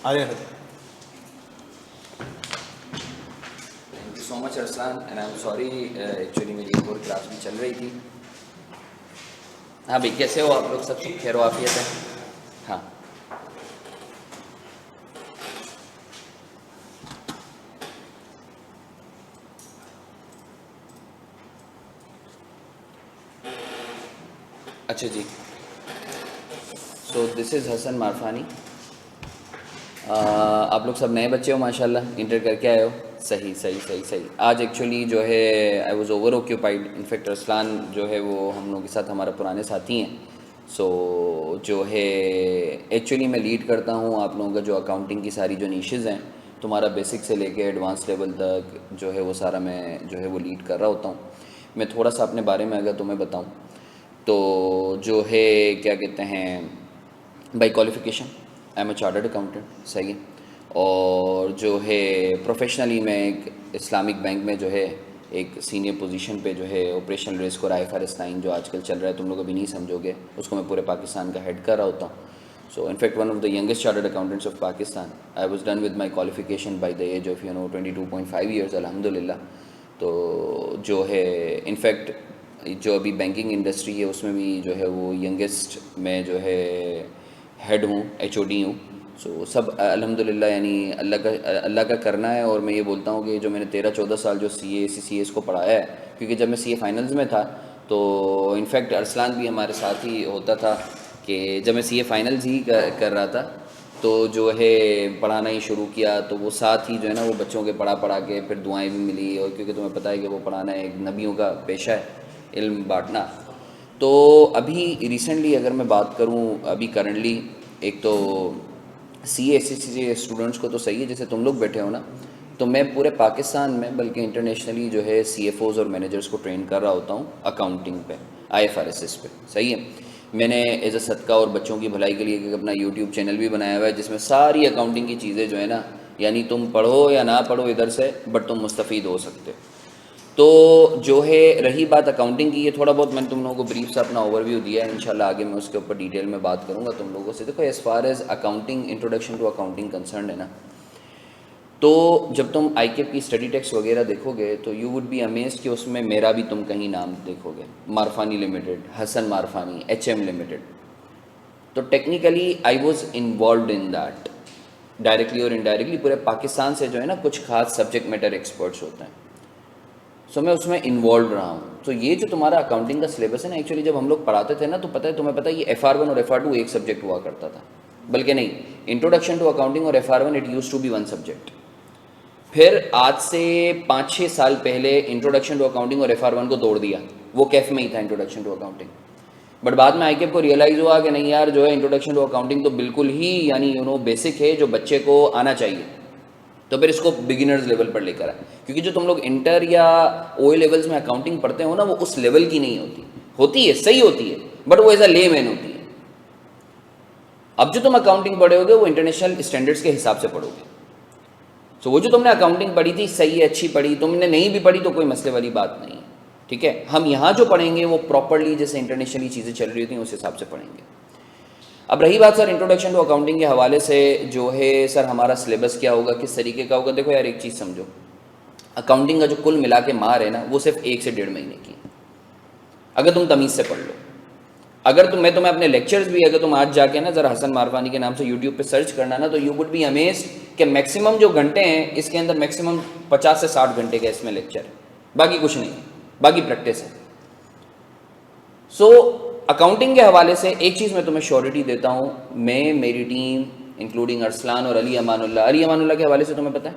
आ रहे हैं। Thank you so much Arsalan and I am sorry, actually मेरी एक और क्लास भी चल रही थी। हाँ भाई, कैसे हो आप लोग? सब खैर आफियत है? हाँ अच्छा जी। So this is Hasan Marfani. आप लोग सब नए बच्चे हो माशाल्लाह, इंटर करके आए हो। सही सही सही सही। आज एक्चुअली जो है I was over occupied. In fact Arsalan जो है वो हम लोगों के साथ हमारा पुराने साथी हैं। सो जो है एक्चुअली मैं लीड करता हूँ आप लोगों का जो अकाउंटिंग की सारी जो नीशेज़ हैं, तुम्हारा बेसिक से लेके एडवांस लेवल तक जो है वो सारा मैं जो है वो लीड कर रहा होता हूँ। मैं थोड़ा सा अपने बारे में अगर तुम्हें बताऊँ तो जो है क्या कहते हैं, by qualification I am a chartered accountant. सही है। और जो है प्रोफेशनली मैं एक इस्लामिक बैंक में जो है एक सीनियर पोजीशन पे जो है ऑपरेशनल रिस्क और IFRS 9 जो आजकल चल रहा है, तुम लोग अभी नहीं समझोगे, उसको मैं पूरे पाकिस्तान का हेड कर रहा होता हूँ। So in fact one of the youngest chartered accountants of Pakistan. I was done with my qualification by the age of 22.5 years अल्हम्दुलिल्लाह। तो जो है इनफैक्ट जो अभी बैंकिंग इंडस्ट्री है उसमें भी जो है वो यंगेस्ट मैं जो है हेड हूँ, HOD हूँ। सो सब अल्हम्दुलिल्लाह, यानी अल्लाह का करना है। और मैं ये बोलता हूँ कि जो मैंने 13-14 साल जो CA CCS को पढ़ाया है, क्योंकि जब मैं CA फाइनल्स में था तो इनफैक्ट अरसलान भी हमारे साथ ही होता था कि जब मैं CA फाइनल्स ही कर रहा था तो जो है पढ़ाना ही शुरू किया, तो वो साथ ही जो है ना वो बच्चों के पढ़ा के फिर दुआएं भी मिली। और क्योंकि तुम्हें पता है कि वो पढ़ाना एक नबियों का पेशा है, इल्म बांटना। तो अभी रिसेंटली अगर मैं बात करूं, अभी करंटली एक तो CA स्टूडेंट्स को तो सही है जैसे तुम लोग बैठे हो ना, तो मैं पूरे पाकिस्तान में बल्कि इंटरनेशनली जो है CFOs और मैनेजर्स को ट्रेन कर रहा होता हूँ अकाउंटिंग पे, IFRS पे। सही है। मैंने एज अ सदका और बच्चों की भलाई के लिए एक अपना यूट्यूब चैनल भी बनाया हुआ है जिसमें सारी अकाउंटिंग की चीज़ें जो है ना, यानी तुम पढ़ो या ना पढ़ो इधर से, बट तुम मुस्तफ़ीद हो सकते हो। तो जो है रही बात अकाउंटिंग की, ये थोड़ा बहुत मैंने तुम लोगों को ब्रीफ सा अपना ओवरव्यू दिया है। इंशाल्लाह आगे मैं उसके ऊपर डिटेल में बात करूँगा तुम लोगों से। देखो, as far as accounting, introduction to accounting concern है ना, तो जब तुम ICAP की स्टडी टेक्स्ट वगैरह देखोगे तो यू वुड बी अमेज्ड कि उसमें मेरा भी तुम कहीं नाम देखोगे, मारफानी लिमिटेड, हसन मारफानी, HM लिमिटेड। तो technically I was involve in that, directly और इनडायरेक्टली पूरे पाकिस्तान से जो है ना कुछ खास सब्जेक्ट मैटर एक्सपर्ट्स होते हैं। सो मैं उसमें इन्वॉल्व रहा हूँ। तो ये जो तुम्हारा अकाउंटिंग का सिलेबस है ना, एक्चुअली जब हम लोग पढ़ाते थे ना तो पता है तुम्हें, पता है ये FR1 और FR2 एक सब्जेक्ट हुआ करता था, बल्कि नहीं, इंट्रोडक्शन टू अकाउंटिंग और FR1 it use to be one subject. फिर आज से 5-6 साल पहले इंट्रोडक्शन टू अकाउंटिंग और FR1 को तोड़ दिया, वो कैफ में ही था इंट्रोडक्शन टू अकाउंटिंग। बट बाद में ICAP को रियलाइज़ हुआ कि नहीं यार, जो है इंट्रोडक्शन टू अकाउंटिंग तो बिल्कुल ही यानी बेसिक है जो बच्चे को आना चाहिए। तो फिर इसको बिगिनर्स लेवल पर लेकर आए, क्योंकि जो तुम लोग इंटर या OA लेवल्स में अकाउंटिंग पढ़ते हो ना, वो उस लेवल की नहीं होती, होती है सही होती है, बट वो एज अ लेमैन होती है। अब जो तुम अकाउंटिंग पढ़ोगे वो इंटरनेशनल स्टैंडर्ड्स के हिसाब से पढ़ोगे। तो वो जो तुमने अकाउंटिंग पढ़ी थी सही है, अच्छी पढ़ी, तुमने नहीं भी पढ़ी तो कोई मसले वाली बात नहीं है। ठीक है, हम यहाँ जो पढ़ेंगे वो प्रॉपरली जैसे इंटरनेशनली चीज़ें चल रही होती हैं उस हिसाब से पढ़ेंगे। अब रही बात सर इंट्रोडक्शन टू अकाउंटिंग के हवाले से, जो है सर हमारा सिलेबस क्या होगा, किस तरीके का होगा। देखो यार, एक चीज़ समझो, अकाउंटिंग का जो कुल मिला के मार है ना वो सिर्फ 1 से 1.5 महीने की, अगर तुम तमीज़ से पढ़ लो। अगर मैं तुम्हें अपने लेक्चर्स भी, अगर तुम आज जाके ना ज़रा हसन मारवानी के नाम से यूट्यूब पे सर्च करना ना, तो यू वुड बी अमेज्ड कि मैक्सिमम जो घंटे हैं इसके अंदर मैक्सिमम 50 से 60 घंटे का इसमें लेक्चर है, बाकी कुछ नहीं, बाकी प्रैक्टिस है। सो अकाउंटिंग के हवाले से एक चीज़ मैं तुम्हें श्योरिटी देता हूँ, मैं, मेरी टीम इंक्लूडिंग अरसलान और अली अमानुल्लाह के हवाले से तुम्हें पता है,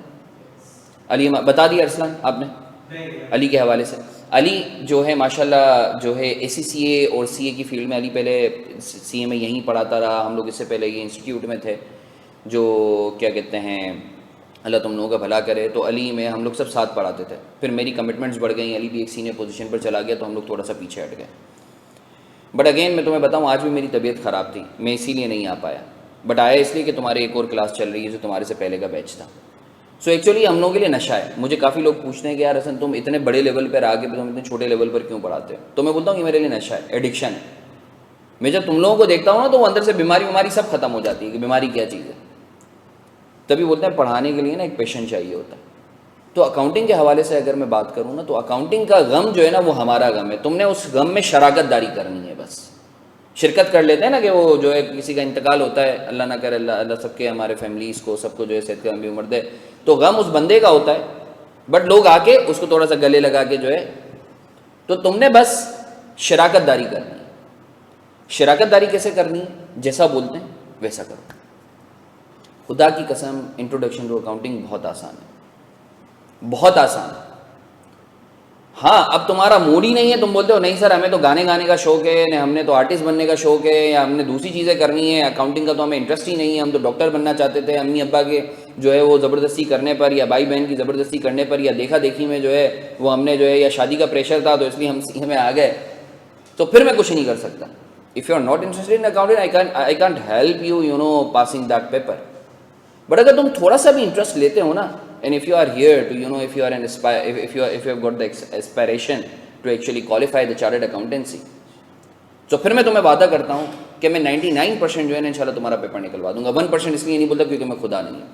बता दिया अरसलान आपने अली के हवाले से। अली जो है माशाल्लाह जो है ACCA और CA की फील्ड में, अली पहले CA में यहीं पढ़ाता रहा, हम लोग इससे पहले ये इंस्टीट्यूट में थे जो क्या कहते हैं, अल्लाह तुम लोगों का भला करे। तो अली में हम लोग सब साथ पढ़ाते थे, फिर मेरी कमिटमेंट्स बढ़ गई, अली भी एक सीनियर पोजीशन पर चला गया तो हम लोग थोड़ा सा पीछे हट गए। बट अगेन मैं तुम्हें बताऊँ, आज भी मेरी तबीयत ख़राब थी, मैं इसीलिए नहीं आ पाया, बट आया इसलिए कि तुम्हारी एक और क्लास चल रही है जो तुम्हारे से पहले का बैच था। सो एक्चुअली हम लोगों के लिए नशा है। मुझे काफ़ी लोग पूछते हैं कि यार हसन तुम इतने बड़े लेवल पर आगे तुम इतने छोटे लेवल पर क्यों पढ़ाते हो, तो मैं बोलता हूँ कि मेरे लिए नशा है, एडिक्शन है। मैं जब तुम लोगों को देखता हूँ ना तो वो अंदर से बीमारी सब खत्म हो जाती है कि बीमारी क्या चीज़ है। तभी बोलते हैं पढ़ाने के लिए ना एक पेशेंट चाहिए होता है। तो अकाउंटिंग के हवाले से अगर मैं बात करूँ ना, तो अकाउंटिंग का गम जो है ना वो हमारा गम है। तुमने उस गम में शराकत दारी करनी है, बस शिरकत कर लेते हैं ना कि वो जो है किसी का इंतकाल होता है, अल्लाह ना करे, अल्लाह अल्लाह सबके हमारे फैमिलीज़ को सबको जो है सेहत लंबी उम्र दे, तो गम उस बंदे का होता है, बट लोग आके उसको थोड़ा सा गले लगा के जो है, तो तुमने बस शराकत दारी करनी है। शराकत दारी कैसे करनी है? जैसा बोलते हैं वैसा करो। खुदा की कसम, इंट्रोडक्शन टू अकाउंटिंग बहुत आसान है, बहुत आसान है। हाँ, अब तुम्हारा मूड ही नहीं है, तुम बोलते हो नहीं सर हमें तो गाने गाने का शौक है, नहीं हमने तो आर्टिस्ट बनने का शौक है, या हमने दूसरी चीज़ें करनी है, अकाउंटिंग का तो हमें इंटरेस्ट ही नहीं है, हम तो डॉक्टर बनना चाहते थे, अम्मी अब्बा के जो है वो ज़बरदस्ती करने पर, या भाई बहन की ज़बरदस्ती करने पर, या देखा देखी में जो है वो हमने जो है, या शादी का प्रेशर था तो इसलिए हम सीए में आ गए, तो फिर मैं कुछ नहीं कर सकता। If you are not interested in accounting, I can't help you, you know, passing that paper. But अगर तुम थोड़ा सा भी इंटरेस्ट लेते हो ना, and if you are here to, you know, if you are an if you have got the aspiration to actually qualify the chartered accountancy, तो फिर मैं तुम्हें वादा करता हूँ कि मैं 99% जो है ना इंशाल्लाह तुम्हारा पेपर निकलवा दूंगा। 1% इसलिए नहीं बोलता क्योंकि मैं खुदा नहीं हूँ।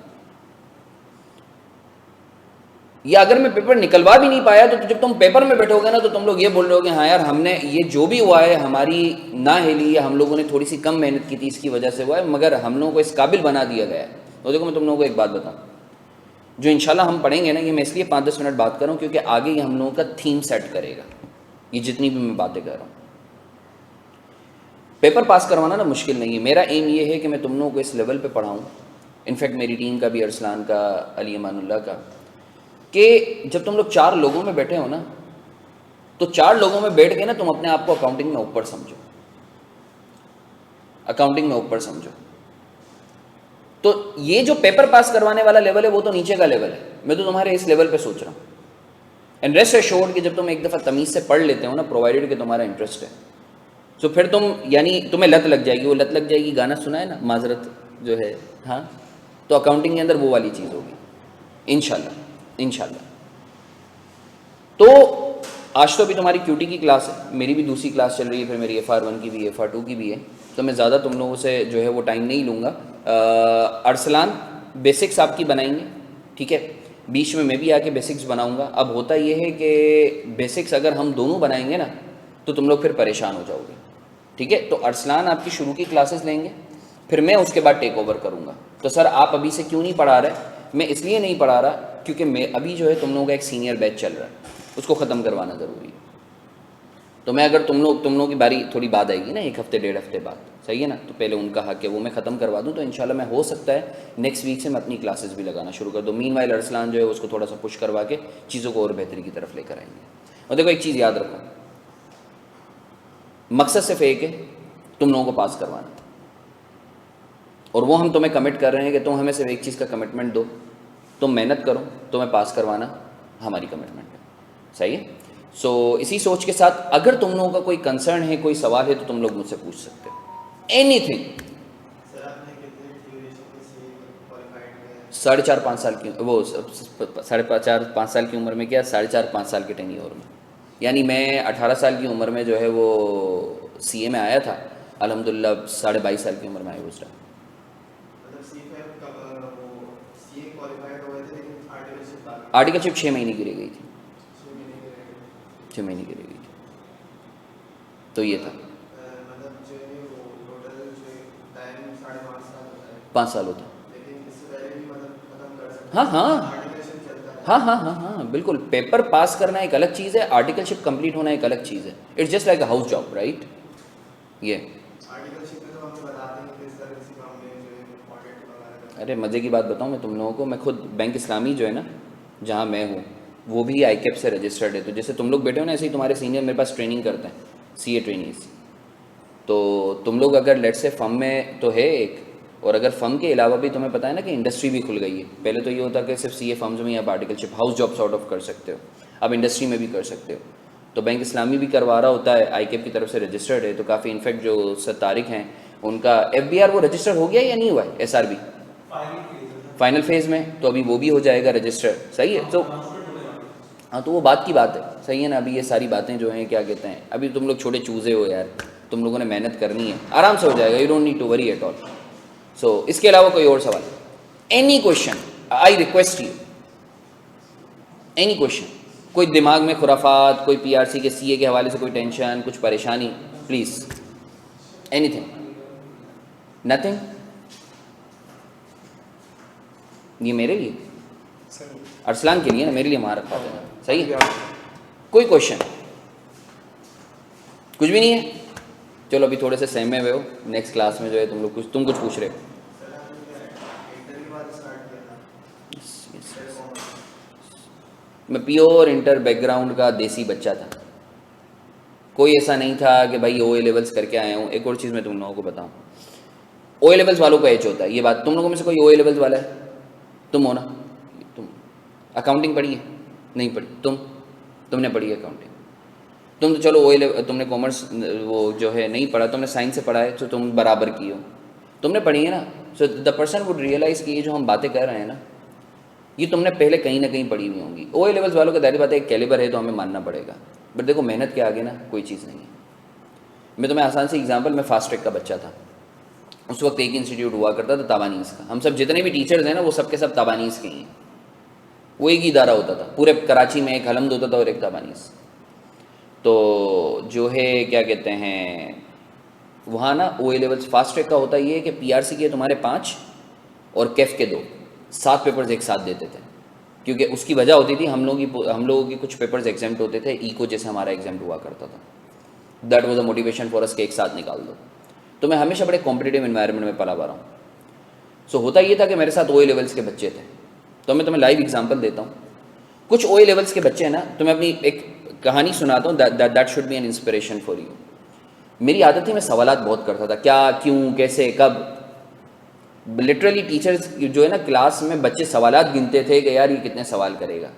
या अगर मैं पेपर निकलवा भी नहीं पाया, तो जब तुम पेपर में बैठोगे ना, तो तुम लोग ये बोल रहे हो कि हाँ यार हमने ये जो भी हुआ है हमारी ना हिली, या हम लोगों ने थोड़ी सी कम मेहनत की थी इसकी वजह से हुआ है, मगर हम लोगों को इस काबिल बना दिया गया है। तो देखो मैं तुम लोगों को एक बात बताऊँ, जो इंशाल्लाह हम पढ़ेंगे ना, ये मैं इसलिए 5-10 मिनट बात कर रहा हूँ क्योंकि आगे ये हम लोगों का थीम सेट करेगा, ये जितनी भी मैं बातें कर रहा हूँ। पेपर पास करवाना ना मुश्किल नहीं है, मेरा एम ये है कि मैं तुम लोगों को इस लेवल पे पढ़ाऊँ, इनफैक्ट मेरी टीम का भी, अरसलान का, अली अमानुल्लाह का, कि जब तुम लोग 4 लोगों में बैठे हो ना, तो 4 लोगों में बैठ के ना तुम अपने आप को अकाउंटिंग में ऊपर समझो, अकाउंटिंग में ऊपर समझो। तो ये जो पेपर पास करवाने वाला लेवल है वो तो नीचे का लेवल है, मैं तो तुम्हारे इस लेवल पे सोच रहा हूँ। एंड रेस्ट एश्योर्ड कि जब तुम एक दफ़ा तमीज़ से पढ़ लेते हो ना, प्रोवाइडेड कि तुम्हारा इंटरेस्ट है, तो फिर तुम, यानी तुम्हें लत लग जाएगी, वो लत लग जाएगी, गाना सुना है ना, माजरत जो है, हाँ, तो अकाउंटिंग के अंदर वो वाली चीज़ होगी इंशाल्लाह, इंशाल्लाह। तो आज तो अभी तुम्हारी क्यूटी की क्लास है, मेरी भी दूसरी क्लास चल रही है, फिर मेरी FR1 की भी, FR2 की भी है, तो मैं ज़्यादा तुम लोगों से जो है वो टाइम नहीं लूँगा। अरसलान बेसिक्स आपकी बनाएंगे, ठीक है, बीच में मैं भी आके बेसिक्स बनाऊंगा। अब होता ये है कि बेसिक्स अगर हम दोनों बनाएंगे ना, तो तुम लोग फिर परेशान हो जाओगे, ठीक है। तो अरसलान आपकी शुरू की क्लासेस लेंगे, फिर मैं उसके बाद टेक ओवर करूँगा। तो सर आप अभी से क्यों नहीं पढ़ा रहे? मैं इसलिए नहीं पढ़ा रहा क्योंकि मैं अभी जो है तुम लोगों का एक सीनियर बैच चल रहा है, उसको ख़त्म करवाना ज़रूरी है। तो मैं अगर तुम लोगों की बारी थोड़ी बाद आएगी ना, 1 हफ्ते 1.5 हफ्ते बाद, सही है ना, तो पहले उनका हक है वो मैं ख़त्म करवा दूँ, तो इंशाल्लाह मैं हो सकता है नेक्स्ट वीक से मैं अपनी क्लासेस भी लगाना शुरू कर दूँ। मीनवाइल अरसलान जो है उसको थोड़ा सा पुश करवा के चीज़ों को और बेहतरी की तरफ लेकर आएंगे। और देखो एक चीज़ याद रखो, मकसद सिर्फ एक है, तुम लोगों को पास करवाना, और वो हम तुम्हें कमिट कर रहे हैं कि तुम हमें सिर्फ एक चीज़ का कमिटमेंट दो, तुम मेहनत करो, तुम्हें पास करवाना हमारी कमिटमेंट है, सही है। सो इसी सोच के साथ अगर तुम लोगों का कोई कंसर्न है, कोई सवाल है, तो तुम लोग मुझसे पूछ सकते हो, एनीथिंग। 4.5-5 साल की, वो 4.5-5 साल की उम्र में, क्या 4.5-5 साल के टेन्योर में, यानी मैं 18 साल की उम्र में जो है वो सीए में आया था, अल्हम्दुलिल्लाह 22.5 साल की उम्र में आया उस टाइम। आर्टिकलशिप 6 महीने की रह गई थी, 6 महीने की रह गई थी, तो ये था 5 साल होता। हाँ हाँ हाँ हाँ हाँ हाँ बिल्कुल, पेपर पास करना एक अलग चीज़ है, आर्टिकलशिप कंप्लीट होना एक अलग चीज़ है। It's just like a house job, right. ये अरे मज़े की बात बताऊँ मैं तुम लोगों को, मैं खुद बैंक इस्लामी जो है ना, जहाँ मैं हूँ, वो भी आईकेप से रजिस्टर्ड है। तो जैसे तुम लोग बैठे हो ना, ऐसे ही तुम्हारे सीनियर मेरे पास ट्रेनिंग करते हैं, सीए ट्रेनीज। तो तुम लोग अगर लेट से फर्म में तो है एक, और अगर फर्म के अलावा भी तुम्हें पता है ना कि इंडस्ट्री भी खुल गई है। पहले तो ये होता कि सिर्फ सीए फर्म्स में आप articleship house job sort of कर सकते हो, अब इंडस्ट्री में भी कर सकते हो। तो बैंक इस्लामी भी करवा रहा होता है, आईकेप की तरफ से रजिस्टर्ड है। तो काफ़ी इनफैक्ट जो सर तारिक हैं उनका एफबीआर वो रजिस्टर्ड हो गया या नहीं हुआ है? एसआरबी फाइनल फेज़ में, तो अभी वो भी हो जाएगा रजिस्टर्ड, सही है। तो हाँ, तो वो बात की बात है, सही है ना। अभी ये सारी बातें जो हैं, क्या कहते हैं, अभी तुम लोग छोटे चूज़े हो यार, तुम लोगों ने मेहनत करनी है, आराम से हो जाएगा, you don't need to worry at all. So इसके अलावा कोई और सवाल? Any question, I request you, any question, कोई दिमाग में खुराफात, कोई पीआरसी के सीए के हवाले से कोई टेंशन, कुछ परेशानी, प्लीज एनीथिंग, नथिंग। ये मेरे लिए, अरसलान के लिए ना, मेरे लिए वहां रखा था, सही है। कोई क्वेश्चन, कुछ भी नहीं है। चलो अभी थोड़े से सहमे हुए हो, नेक्स्ट क्लास में जो है तुम कुछ पूछ रहे हो। मैं प्योर इंटर बैकग्राउंड का देसी बच्चा था, कोई ऐसा नहीं था कि भाई ओ ए लेवल्स करके आया हूँ। एक और चीज़ मैं तुम लोगों को बताऊँ, ओ ए लेवल्स वालों का एच होता है, ये बात तुम लोगों में से कोई ओ ए लेवल्स वाला है? तुम हो ना, तुम अकाउंटिंग पढ़ी है? नहीं पढ़ी? तुमने पढ़ी है अकाउंटिंग? तुम तो चलो ओ तुमने कॉमर्स वो जो है नहीं पढ़ा, तुमने साइंस से पढ़ा है, तो तुम बराबर की हो, तुमने पढ़ी है ना। So the person would realise कि ये जो हम बातें कर रहे हैं ना, ये तुमने पहले कहीं ना कहीं पढ़ी हुई होंगी। ओ ए लेवल्स वालों का दायरे बात है, एक कैलिबर है तो हमें मानना पड़ेगा, बट देखो मेहनत के आगे ना कोई चीज़ नहीं है। मैं तुम्हें आसान से एग्जांपल, मैं फास्ट ट्रैक का बच्चा था, उस वक्त एक इंस्टीट्यूट हुआ करता था ताबानीस का, हम सब जितने भी टीचर्स हैं ना वो सब के सब ताबानीस के ही हैं, वो एक ही इदारा होता था पूरे कराची में, एक हलमद होता था और एक ताबानीस। तो जो है क्या कहते हैं वहाँ ना ओ ए लेवल्स फास्ट ट्रैक का होता ये है कि पीआरसी के तुम्हारे 5 और कैफ के 2, 7 पेपर्स एक साथ देते थे, क्योंकि उसकी वजह होती थी हम लोगों की कुछ पेपर्स एग्जाम्प्ट होते थे, इको जैसे हमारा एग्जाम्प्ट हुआ करता था। That was a motivation for us के एक साथ निकाल दो। तो मैं हमेशा बड़े कॉम्पिटिटिव इन्वायरमेंट में पला रहा हूँ। सो होता ये था कि मेरे साथ ओ ए लेवल्स के बच्चे थे, तो मैं तुम्हें लाइव एग्जाम्पल देता हूँ। कुछ ओ ए लेवल्स के बच्चे हैं ना, तो मैं अपनी एक कहानी सुनाता हूँ, that should be an inspiration for you. मेरी आदत थी, मैं सवालात बहुत करता था, क्या, क्यों, कैसे, कब। लिटरली टीचर्स जो है ना क्लास में बच्चे सवालात गिनते थे कि यार ये कितने सवाल करेगा।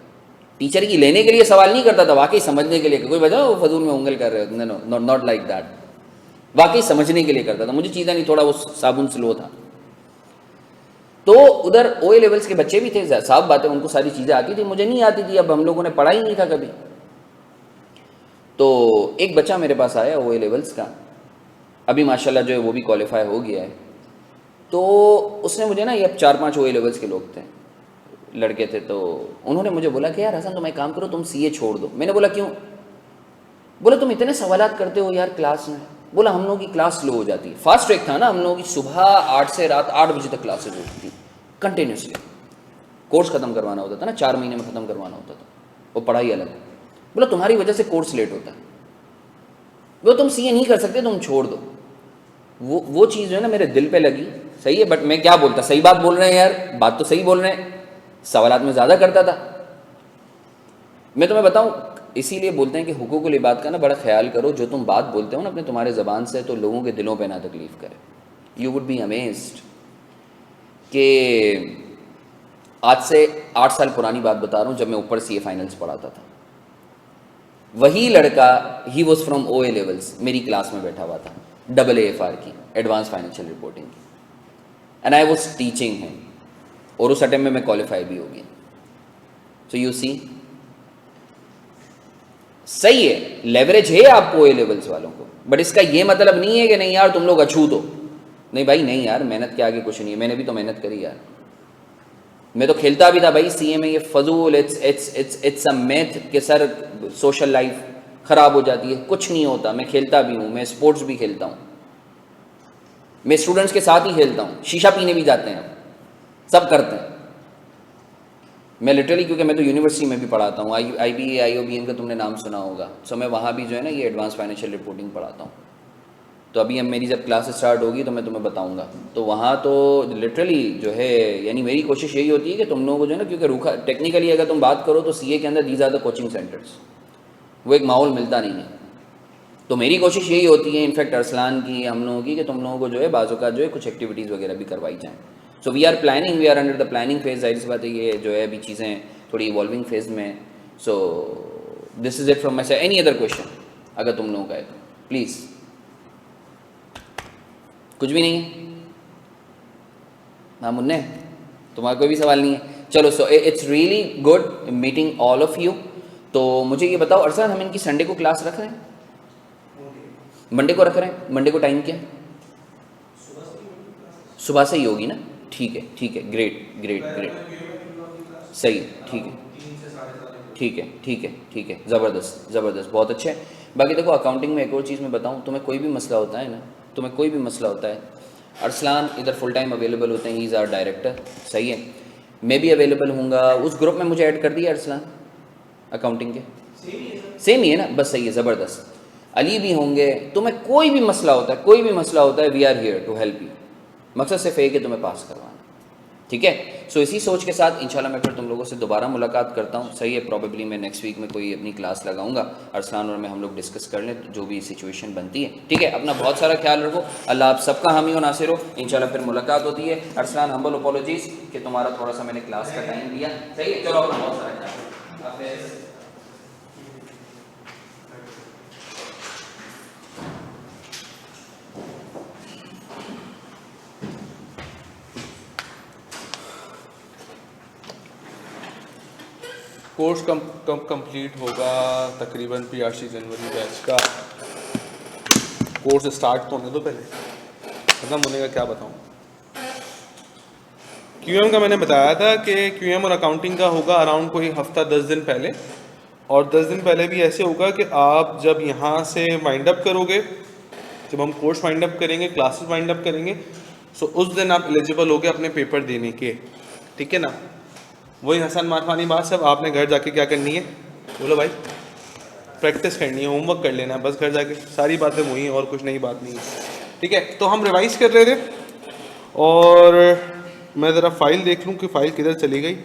टीचर की लेने के लिए सवाल नहीं करता था, वाकई समझने के लिए। कोई बजा वो फजूल में उंगल कर रहे हो, नो नॉट लाइक दैट, वाकई समझने के लिए करता था। मुझे चीज़ें नहीं, थोड़ा वो साबुन स्लो था। तो उधर ओ ए लेवल्स के बच्चे भी थे, साफ बात है उनको सारी चीज़ें आती थी, मुझे नहीं आती थी। अब हम लोगों ने पढ़ा ही नहीं था कभी। तो एक बच्चा मेरे पास आया ओ ए लेवल्स का, अभी माशाल्लाह जो है वो भी क्वालिफाई हो गया है। तो उसने मुझे ना, ये 4-5 ओ ए लेवल्स के लोग थे, लड़के थे, तो उन्होंने मुझे बोला कि यार हसन तुम एक काम करो, तुम सीए छोड़ दो। मैंने बोला क्यों? बोला तुम इतने सवालात करते हो यार क्लास में। बोला हम लोगों की क्लास स्लो हो जाती है। फास्ट ट्रैक था ना, हम लोगों की सुबह 8 से रात 8 बजे तक क्लासेज होती थी कंटिन्यूसली। कोर्स ख़त्म करवाना होता था ना, 4 महीने में ख़त्म करवाना होता था, वो पढ़ाई अलग। बोला तुम्हारी वजह से कोर्स लेट होता है, वो तुम सीए नहीं कर सकते, तुम छोड़ दो। वो चीज़ जो है ना मेरे दिल पे लगी। सही है, बट मैं क्या बोलता, सही बात बोल रहे हैं यार, बात तो सही बोल रहे हैं, सवालात में ज़्यादा करता था। मैं तुम्हें बताऊं, इसीलिए बोलते हैं कि हुकूकुल इबाद का ना बड़ा ख्याल करो। जो तुम बात बोलते हो ना अपने तुम्हारे ज़बान से, तो लोगों के दिलों पे ना तकलीफ़ करे। यू वुड बी अमेज्ड कि आज से 8 साल पुरानी बात बता रहा हूँ, जब मैं ऊपर सीए फाइनल्स पढ़ाता था, वही लड़का, he was from O A levels, मेरी क्लास में बैठा हुआ था, AAFR की, एडवांस फाइनेंशियल रिपोर्टिंग की, and I was teaching him, और उस अटेम्प्ट में मैं क्वालिफाई भी हो गया। सो यू सी, सही है, लेवरेज है आपको ए लेवल्स वालों को, बट इसका ये मतलब नहीं है कि नहीं यार तुम लोग अछूत हो। नहीं भाई नहीं यार, मेहनत के आगे कुछ नहीं है। मैंने भी तो मेहनत करी यार, मैं तो खेलता भी था भाई सीए में। ये फजूल, इट्स अ मैथ के सर सोशल लाइफ ख़राब हो जाती है, कुछ नहीं होता। मैं खेलता भी हूँ, मैं स्पोर्ट्स भी खेलता हूँ, मैं स्टूडेंट्स के साथ ही खेलता हूँ, शीशा पीने भी जाते हैं, सब करते हैं। मैं लिटरली, क्योंकि मैं तो यूनिवर्सिटी में भी पढ़ाता हूँ, IBA IOBM का तुमने नाम सुना होगा, सो मैं वहाँ भी जो है ना ये एडवांस फाइनेंशियल रिपोर्टिंग पढ़ाता हूँ। तो अभी अब मेरी जब क्लास स्टार्ट होगी तो मैं तुम्हें बताऊँगा। तो वहाँ तो लिटरली जो है, यानी मेरी कोशिश यही होती है कि तुम लोगों को जो है ना, क्योंकि रूखा टेक्निकली अगर तुम बात करो तो सीए के अंदर these are the coaching centres, वो एक माहौल मिलता नहीं है। तो मेरी कोशिश यही होती है, इनफैक्ट अरसलान की, हम लोगों की, कि तुम लोगों को जो है बाज़ों का जो है कुछ एक्टिविटीज़ वगैरह भी करवाई जाएँ। So we are planning, we are under the planning phase. जाहिर सी बात है ये जो है अभी चीज़ें थोड़ी इवॉल्विंग फेज में। सो this is it from my side. Any other question अगर तुम लोगों का है तो प्लीज़। कुछ भी नहीं है? हाँ मुन्ने, तुम्हारा कोई भी सवाल नहीं है? चलो, so it's really good meeting all of you. तो मुझे ये बताओ अरसलान, हम इनकी संडे को क्लास रख रहे हैं? मंडे को रख रहे हैं। मंडे को टाइम क्या? सुबह से ही होगी ना? ठीक है, ठीक है, ग्रेट ग्रेट ग्रेट, सही है, ठीक है, ठीक है, ठीक है, ठीक है, ज़बरदस्त ज़बरदस्त, बहुत अच्छे है। बाकी देखो अकाउंटिंग में एक और चीज़ मैं बताऊँ, तुम्हें कोई भी मसला होता है ना, तुम्हें कोई भी मसला होता है, अरसलान इधर फुल टाइम अवेलेबल होते हैं, ही इज़ आवर डायरेक्टर, सही है। मैं भी अवेलेबल हूँगा, उस ग्रुप में मुझे ऐड कर दिया अरसलान अकाउंटिंग के, सेम ही है ना, बस सही है, ज़बरदस्त। अली भी होंगे, तुम्हें कोई भी मसला होता है, कोई भी मसला होता है, we are here to help you. मकसद सिर्फ एक है, तुम्हें पास करवाना, ठीक है। सो इसी सोच के साथ इंशाल्लाह मैं फिर तुम लोगों से दोबारा मुलाकात करता हूँ, सही है। प्रॉबेबली मैं नेक्स्ट वीक में कोई अपनी क्लास लगाऊंगा, अरसलान और मैं हम लोग डिस्कस कर लें जो भी सिचुएशन बनती है, ठीक है। अपना बहुत सारा ख्याल रखो, अल्लाह आप सबका हामी और नासिर हो। इंशाल्लाह फिर मुलाकात होती है। अरसलान हम्बल अपॉलॉजीज कि तुम्हारा थोड़ा सा मैंने क्लास का टाइम लिया, सही है। चलो अपना बहुत सारा ख्याल रखो। कोर्स कंप्लीट होगा तकरीबन 85 जनवरी बैच का। कोर्स स्टार्ट तो होने दो पहले, खत्म होने का क्या बताऊँ। क्यूएम का मैंने बताया था कि क्यूएम और अकाउंटिंग का होगा अराउंड कोई हफ्ता 10 दिन पहले, और 10 दिन पहले भी ऐसे होगा कि आप जब यहाँ से वाइंड अप करोगे, जब हम कोर्स वाइंड अप करेंगे, क्लासेस वाइंड अप करेंगे, सो उस दिन आप एलिजिबल होगे अपने पेपर देने के, ठीक है ना। वही हसन मारफानी बात, सब आपने घर जाके क्या करनी है, बोलो भाई, प्रैक्टिस करनी है, होमवर्क कर लेना है बस घर जाके, सारी बातें वही हैं और कुछ नई बात नहीं है, ठीक है। तो हम रिवाइज कर रहे थे, और मैं ज़रा फाइल देख लूँ कि फ़ाइल किधर चली गई।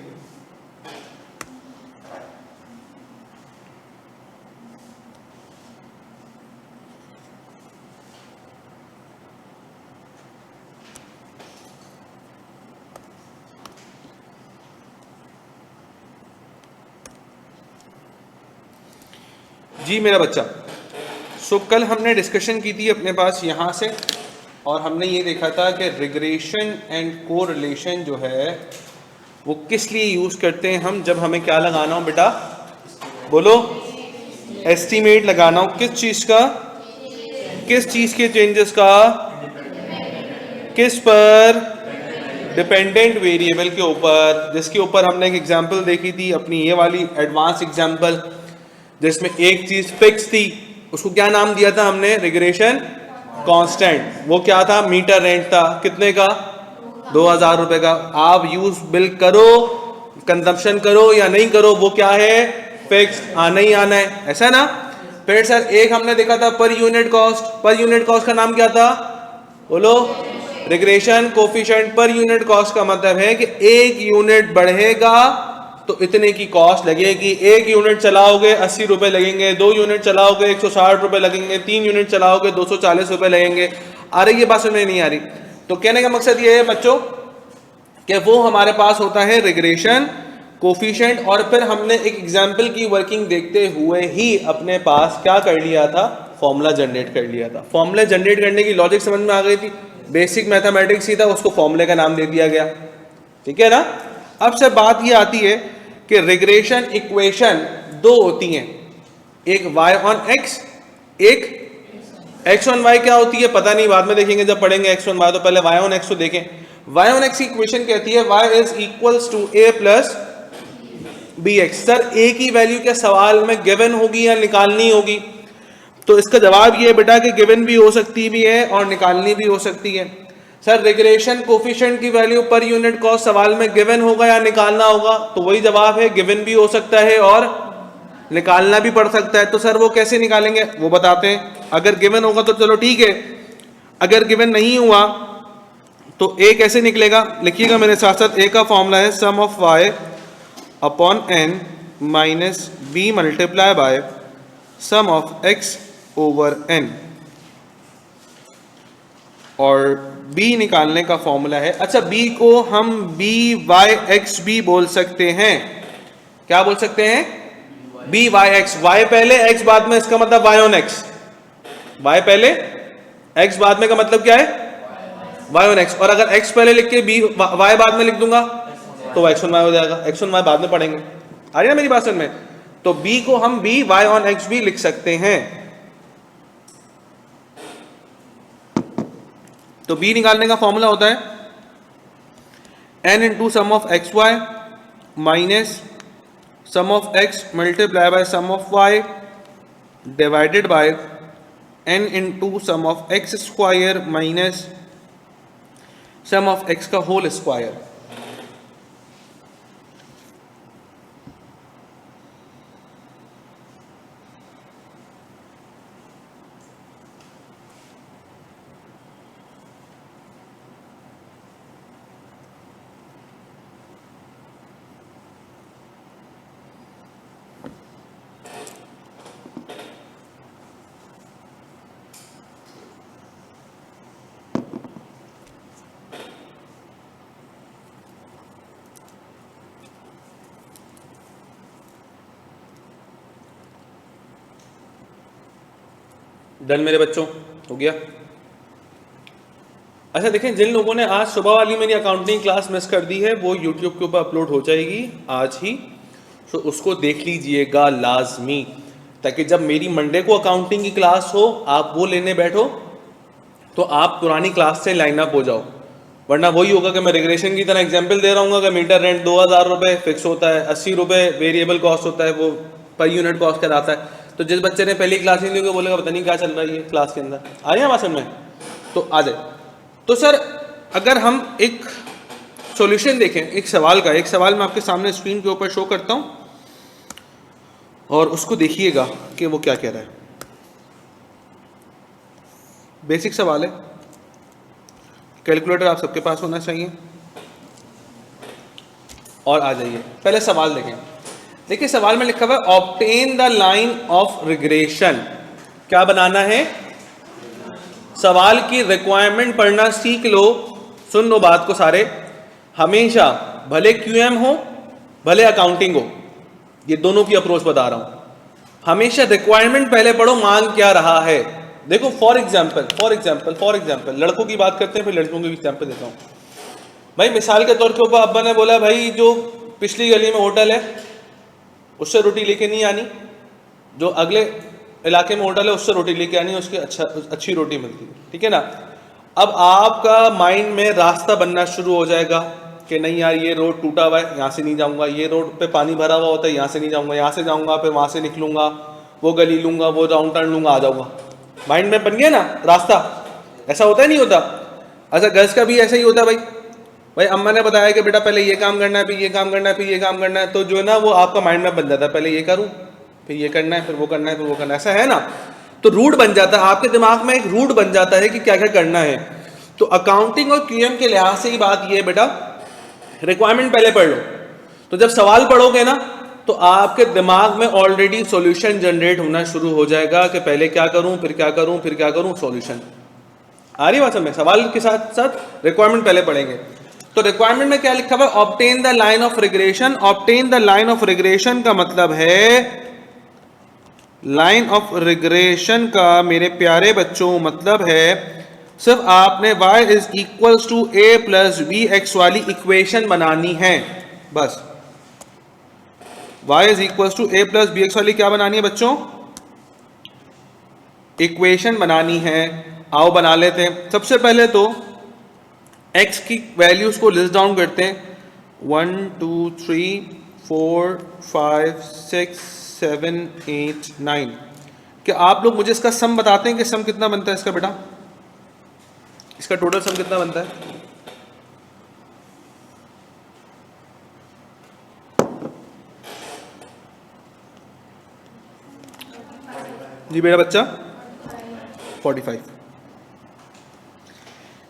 जी मेरा बच्चा, सो कल हमने डिस्कशन की थी अपने पास यहाँ से, और हमने ये देखा था कि रिग्रेशन एंड कोरिलेशन जो है वो किस लिए यूज़ करते हैं हम, जब हमें क्या लगाना हो बेटा, बोलो, एस्टीमेट लगाना हो किस चीज़ का, किस चीज़ के चेंजेस का, किस पर, डिपेंडेंट वेरिएबल के ऊपर, जिसके ऊपर हमने एक एग्जांपल देखी थी अपनी ये वाली एडवांस एग्जांपल, जिसमें एक चीज फिक्स थी, उसको क्या नाम दिया था हमने, रिग्रेशन कांस्टेंट। वो क्या था, मीटर रेंट था, कितने का, 2000 रुपए का। आप यूज बिल करो, कंजप्शन करो या नहीं करो, वो क्या है, फिक्स, आना ही आना है, ऐसा ना। फिर सर एक हमने देखा था per unit cost, per unit cost का नाम क्या था, बोलो, regression coefficient. Per unit cost का मतलब है कि एक यूनिट बढ़ेगा तो इतने की कॉस्ट लगेगी, एक यूनिट चलाओगे 80 रुपए लगेंगे, 2 यूनिट चलाओगे 160 रुपए लगेंगे, 3 यूनिट चलाओगे 240 रुपए लगेंगे। आ रही है बात, समझ नहीं आ रही। तो कहने का मकसद ये है बच्चों कि वो हमारे पास होता है रिग्रेशन कोफिशिएंट, और फिर हमने एक एग्जाम्पल की वर्किंग देखते हुए ही अपने पास क्या कर लिया था, फॉर्मूला जनरेट कर लिया था। फॉर्मूला जनरेट करने की लॉजिक समझ में आ गई थी, बेसिक मैथमेटिक्स ही था, उसको फॉर्मूले का नाम दे दिया गया, ठीक है ना। अब से बात ये आती है कि रिग्रेशन इक्वेशन दो होती हैं, एक y ऑन x, एक x ऑन y। क्या होती है पता नहीं, बाद में देखेंगे जब पढ़ेंगे x ऑन y, तो पहले y ऑन x को देखें। y ऑन x की इक्वेशन कहती है y is equals to a plus bx। Sir a की वैल्यू क्या सवाल में गिवन होगी या निकालनी होगी, तो इसका जवाब ये है बेटा कि गिवन भी हो सकती भी है और निकालनी भी हो सकती है। सर रिग्रेशन कोफिशिएंट की वैल्यू पर यूनिट कॉस्ट सवाल में गिवन होगा या निकालना होगा, तो वही जवाब है, गिवन भी हो सकता है और निकालना भी पड़ सकता है। तो सर वो कैसे निकालेंगे वो बताते हैं। अगर गिवन होगा तो चलो ठीक है, अगर गिवन नहीं हुआ तो ए कैसे निकलेगा, लिखिएगा मेरे साथ साथ। ए का फॉर्मूला है sum of y upon n minus b multiply by sum of x over n, और b निकालने का फॉर्मूला है, अच्छा b को हम b y x b बोल सकते हैं। क्या बोल सकते हैं, b y x, y पहले x बाद में, इसका मतलब y ऑन x, y पहले x बाद में का मतलब क्या है, y ऑन x। और अगर x पहले लिख के b y बाद में लिख दूंगा तो x ऑन y हो जाएगा, x ऑन y बाद में पढ़ेंगे। आ रही है ना मेरी बात समझ में। तो b को हम b y ऑन x भी लिख सकते हैं। तो b निकालने का फॉर्मूला होता है n into sum of xy minus sum of x multiplied by sum of y divided by n into sum of x square minus sum of x का whole square। डन मेरे बच्चों, हो गया। अच्छा देखें, जिन लोगों ने आज सुबह वाली मेरी अकाउंटिंग क्लास मिस कर दी है वो यूट्यूब के ऊपर अपलोड हो जाएगी आज ही, तो उसको देख लीजिएगा लाजमी, ताकि जब मेरी मंडे को अकाउंटिंग की क्लास हो आप वो लेने बैठो तो आप पुरानी क्लास से लाइन अप हो जाओ। वरना वही होगा कि मैं रिग्रेशन की तरह एग्जाम्पल दे रहा हूँ कि मीटर रेंट 2000 रुपये फिक्स होता है, 80 रुपये वेरिएबल कॉस्ट होता है, वो पर यूनिट कॉस्ट कहलाता है। तो जिस बच्चे ने पहली क्लास नहीं ली होगी बोलेगा पता नहीं क्या चल रहा है ये क्लास के अंदर, आ रही है बात समझ में? तो आ जाए। तो सर अगर हम एक सॉल्यूशन देखें एक सवाल का, एक सवाल मैं आपके सामने स्क्रीन के ऊपर शो करता हूँ और उसको देखिएगा कि वो क्या कह रहा है। बेसिक सवाल है, कैलकुलेटर आप सबके पास होना चाहिए और आ जाइए। पहले सवाल देखें। देखिए सवाल में लिखा हुआ है obtain the line of regression. क्या बनाना है? सवाल की रिक्वायरमेंट पढ़ना सीख लो, सुन लो बात को सारे। हमेशा भले क्यूएम हो भले अकाउंटिंग हो, ये दोनों की अप्रोच बता रहा हूं। हमेशा रिक्वायरमेंट पहले पढ़ो, मांग क्या रहा है। देखो फॉर एग्जाम्पल लड़कों की बात करते हैं, फिर लड़कियों की एग्जाम्पल देता हूं। भाई मिसाल के तौर के ऊपर अब्बा ने बोला भाई जो पिछली गली में होटल है उससे रोटी लेके नहीं आनी, जो अगले इलाके में होटल है उससे रोटी लेके आनी, उसकी अच्छी रोटी मिलती है, ठीक है ना। अब आपका माइंड में रास्ता बनना शुरू हो जाएगा कि नहीं यार ये रोड टूटा हुआ है यहाँ से नहीं जाऊँगा, ये रोड पे पानी भरा हुआ होता है यहाँ से नहीं जाऊँगा, यहाँ से जाऊँगा फिर वहाँ से निकलूँगा, वो गली लूँगा, वो राउंड टर्न लूँगा, आ जाऊँगा। माइंड में बन गया ना रास्ता। ऐसा होता है नहीं होता? अच्छा गर्ल्स का भी ऐसा ही होता है भाई अम्मा ने बताया कि बेटा पहले ये काम करना है, फिर ये काम करना है, फिर ये काम करना है, तो जो है ना वो आपका माइंड में बन जाता है, पहले ये करूं फिर ये करना है, फिर वो करना है, फिर वो करना है, ऐसा है ना। तो रूट बन जाता है आपके दिमाग में, एक रूट बन जाता है कि क्या क्या करना है। तो अकाउंटिंग और क्यूएम के लिहाज से ही बात ये है बेटा, रिक्वायरमेंट पहले पढ़ लो, तो जब सवाल पढ़ोगे ना तो आपके दिमाग में ऑलरेडी सॉल्यूशन जनरेट होना शुरू हो जाएगा कि पहले क्या करूं फिर क्या करूं फिर क्या करूं, सॉल्यूशन आ रही बात समझ में। सवाल के साथ साथ रिक्वायरमेंट पहले पढ़ेंगे। तो रिक्वायरमेंट में क्या लिखा हुआ है? Obtain the line of regression. Obtain the line of regression का मतलब है, लाइन ऑफ रिग्रेशन का मेरे प्यारे बच्चों मतलब है सिर्फ आपने y is equals to a plus B X वाली इक्वेशन बनानी है, बस। y is equals to a plus B X वाली क्या बनानी है बच्चों? इक्वेशन बनानी है। आओ बना लेते हैं। सबसे पहले तो x की वैल्यूज को लिस्ट डाउन करते हैं। 1 2 3 4 5 6 7 8 9। क्या आप लोग मुझे इसका सम बताते हैं कि सम कितना बनता है इसका बेटा? इसका टोटल सम कितना बनता है? जी बेटा बच्चा 45।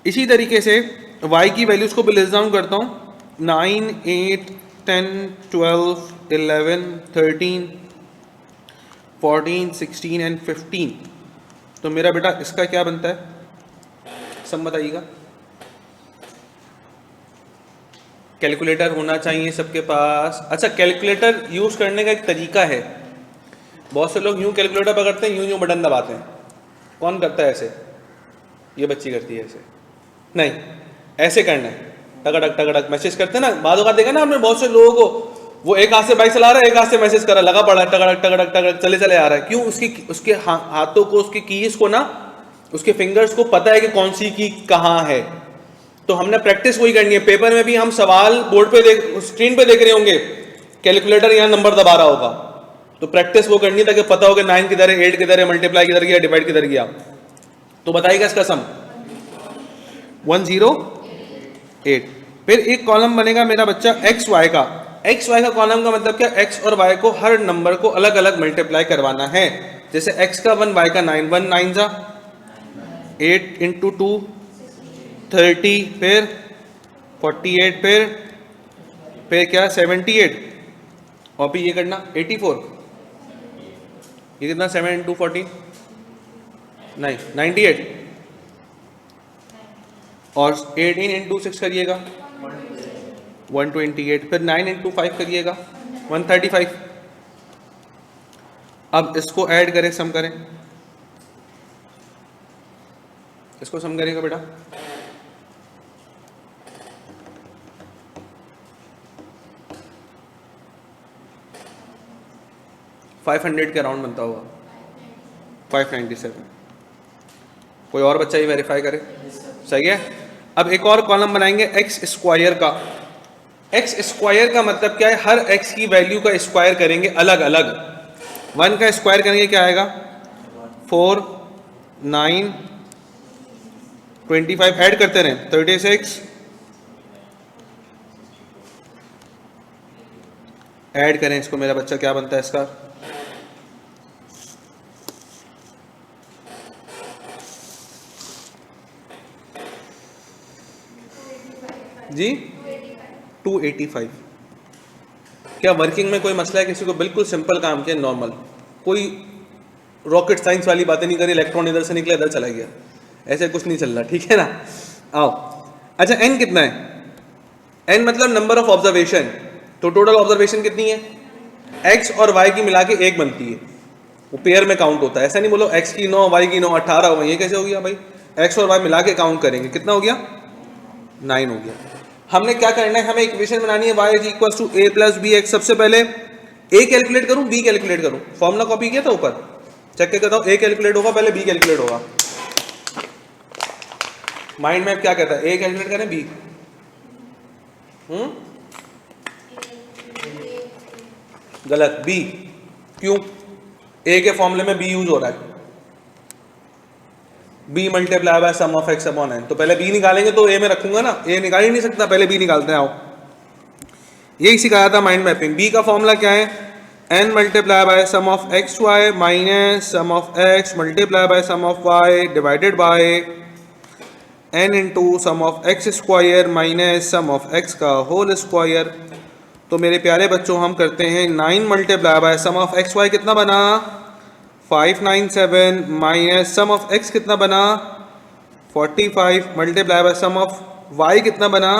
इसी तरीके से y की वैल्यूज को भी लिस्ट डाउन करता हूं। 9 8 10 12 11 13 14 16 एंड 15। तो मेरा बेटा इसका क्या बनता है? सम बताइएगा। कैलकुलेटर होना चाहिए सबके पास। अच्छा कैलकुलेटर यूज करने का एक तरीका है। बहुत से लोग यूं कैलकुलेटर पकड़ते हैं, यूं बटन दबाते हैं। कौन करता है ऐसे? ये बच्ची करती है ऐसे। नहीं, ऐसे करना है, टकटक टकटक मैसेज करते हैं ना। बाद का देखा ना आपने बहुत से लोगों को, वो एक हाथ से बाइक चला रहा है एक हाथ से मैसेज कर रहा है, लगा पड़ा है, टकटक टकटक टकटक चले चले आ रहा है। क्यों? उसके हाथों को, उसकी कीज को ना, उसके फिंगर्स को पता है कि कौन सी की कहाँ है। तो हमने प्रैक्टिस वही करनी है। पेपर में भी हम सवाल बोर्ड पे स्क्रीन पे देख रहे होंगे, कैलकुलेटर यहाँ नंबर दबा रहा होगा, तो प्रैक्टिस वो करनी है ताकि पता हो कि 9 किधर है, 8 किधर है, मल्टीप्लाई किधर गया, डिवाइड किधर गया। तो बताइएगा इसका सम 108। फिर एक कॉलम बनेगा मेरा बच्चा एक्स वाई का। एक्स वाई का कॉलम का मतलब क्या, एक्स और वाई को हर नंबर को अलग अलग मल्टीप्लाई करवाना है। जैसे एक्स का 1, वाई का 9, 1 9 जा 8 इंटू 2 30, फिर 48, फिर क्या 78, और फिर ये करना 84, ये कितना 7 इंटू 14 नहीं 98, और 18 इंटू 6 करिएगा 128, फिर 9 इंटू 5 करिएगा 135। अब इसको ऐड करें, सम करें, इसको सम करेगा बेटा, $500 के अराउंड बनता होगा, 597। कोई और बच्चा ही वेरीफाई करे, सही है। अब एक और कॉलम बनाएंगे एक्स स्क्वायर का। एक्स स्क्वायर का मतलब क्या है, हर एक्स की वैल्यू का स्क्वायर करेंगे अलग अलग। 1 का स्क्वायर करेंगे क्या आएगा 4 9 25, ऐड करते रहें 36, ऐड करें इसको, मेरा बच्चा क्या बनता है इसका, जी 285। क्या वर्किंग में कोई मसला है किसी को? बिल्कुल सिंपल काम किया, नॉर्मल, कोई रॉकेट साइंस वाली बातें नहीं करी, इलेक्ट्रॉन इधर से निकले इधर चला गया, ऐसे कुछ नहीं चल रहा, ठीक है ना। आओ, अच्छा एन कितना है, एन मतलब नंबर ऑफ ऑब्जर्वेशन। तो टोटल ऑब्जर्वेशन कितनी है, एक्स और वाई की मिला के 1 बनती है, वो पेयर में काउंट होता है। ऐसा नहीं बोलो एक्स की 9 वाई की 9 18 हो, ये कैसे हो गया भाई, एक्स और वाई मिला के काउंट करेंगे, कितना हो गया 9 हो गया। हमने क्या करना है, हमें इक्वेशन बनानी है y equal to a plus B X. सबसे पहले a कैलकुलेट करूं b कैलकुलेट करूं, फॉर्मूला कॉपी किया था ऊपर, चेक करके बताओ, a कैलकुलेट होगा पहले b कैलकुलेट होगा। माइंड मैप क्या कहता है, a कैलकुलेट करें b, गलत, b, क्यों, a के फॉर्मूले में b यूज हो रहा है, b multiply by sum of x upon N. तो पहले b निकालेंगे तो a में रखूंगा ना, a निकाल ही नहीं सकता, पहले b निकालते हैं। आओ, यही सिखाया था माइंड मैपिंग। b का फॉर्मूला क्या है, n multiply by sum of x Y minus sum of x multiply by sum of Y divided by n into sum of x square minus sum of x का whole square. तो मेरे प्यारे बच्चों हम करते हैं 9 multiply by sum of x Y कितना बना 597 माइनस सम ऑफ एक्स कितना बना 45 multiply by sum of Y कितना बना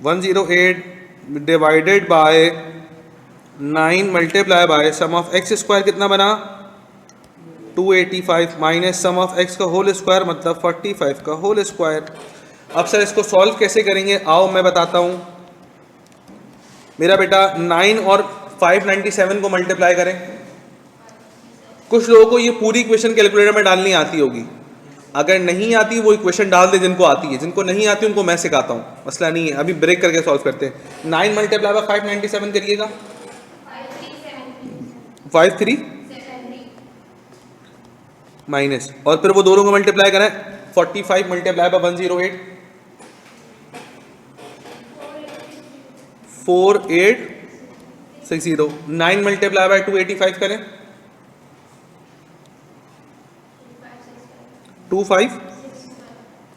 108 divided by 9 multiply by sum of x square कितना बना 285 माइनस सम ऑफ एक्स का होल स्क्वायर मतलब 45 का होल स्क्वायर। अब सर इसको सॉल्व कैसे करेंगे, आओ मैं बताता हूँ। मेरा बेटा 9 और 597 को मल्टीप्लाई करें। कुछ लोगों को ये पूरी इक्वेशन कैलकुलेटर में डालनी आती होगी, अगर नहीं आती वो इक्वेशन डाल दे जिनको आती है, जिनको नहीं आती उनको मैं सिखाता हूँ, मसला नहीं है। अभी ब्रेक करके सॉल्व करते हैं। 9 मल्टीप्लाई बाय 597 करिएगा 53 माइनस, और फिर वो दोनों को मल्टीप्लाई करें 45 मल्टीप्लाई बाय 108 4860। 9 मल्टीप्लाई बाय 285 करें 25,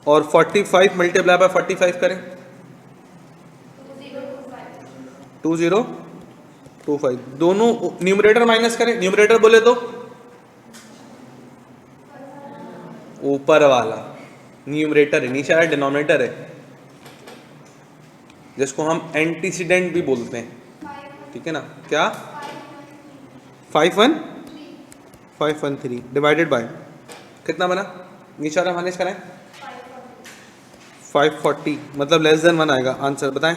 और 45 मल्टीप्लाई बाय 45 करें 2025। दोनों न्यूमरेटर माइनस करें, न्यूमरेटर बोले तो ऊपर वाला न्यूमरेटर है, नीचे वाला डिनोमिनेटर है, जिसको हम एंटीसीडेंट भी बोलते हैं, ठीक है ना। क्या 513 डिवाइडेड बाय कितना बना, नीचे वाला माइनस करें 540 मतलब लेस देन 1 आएगा। आंसर बताएं,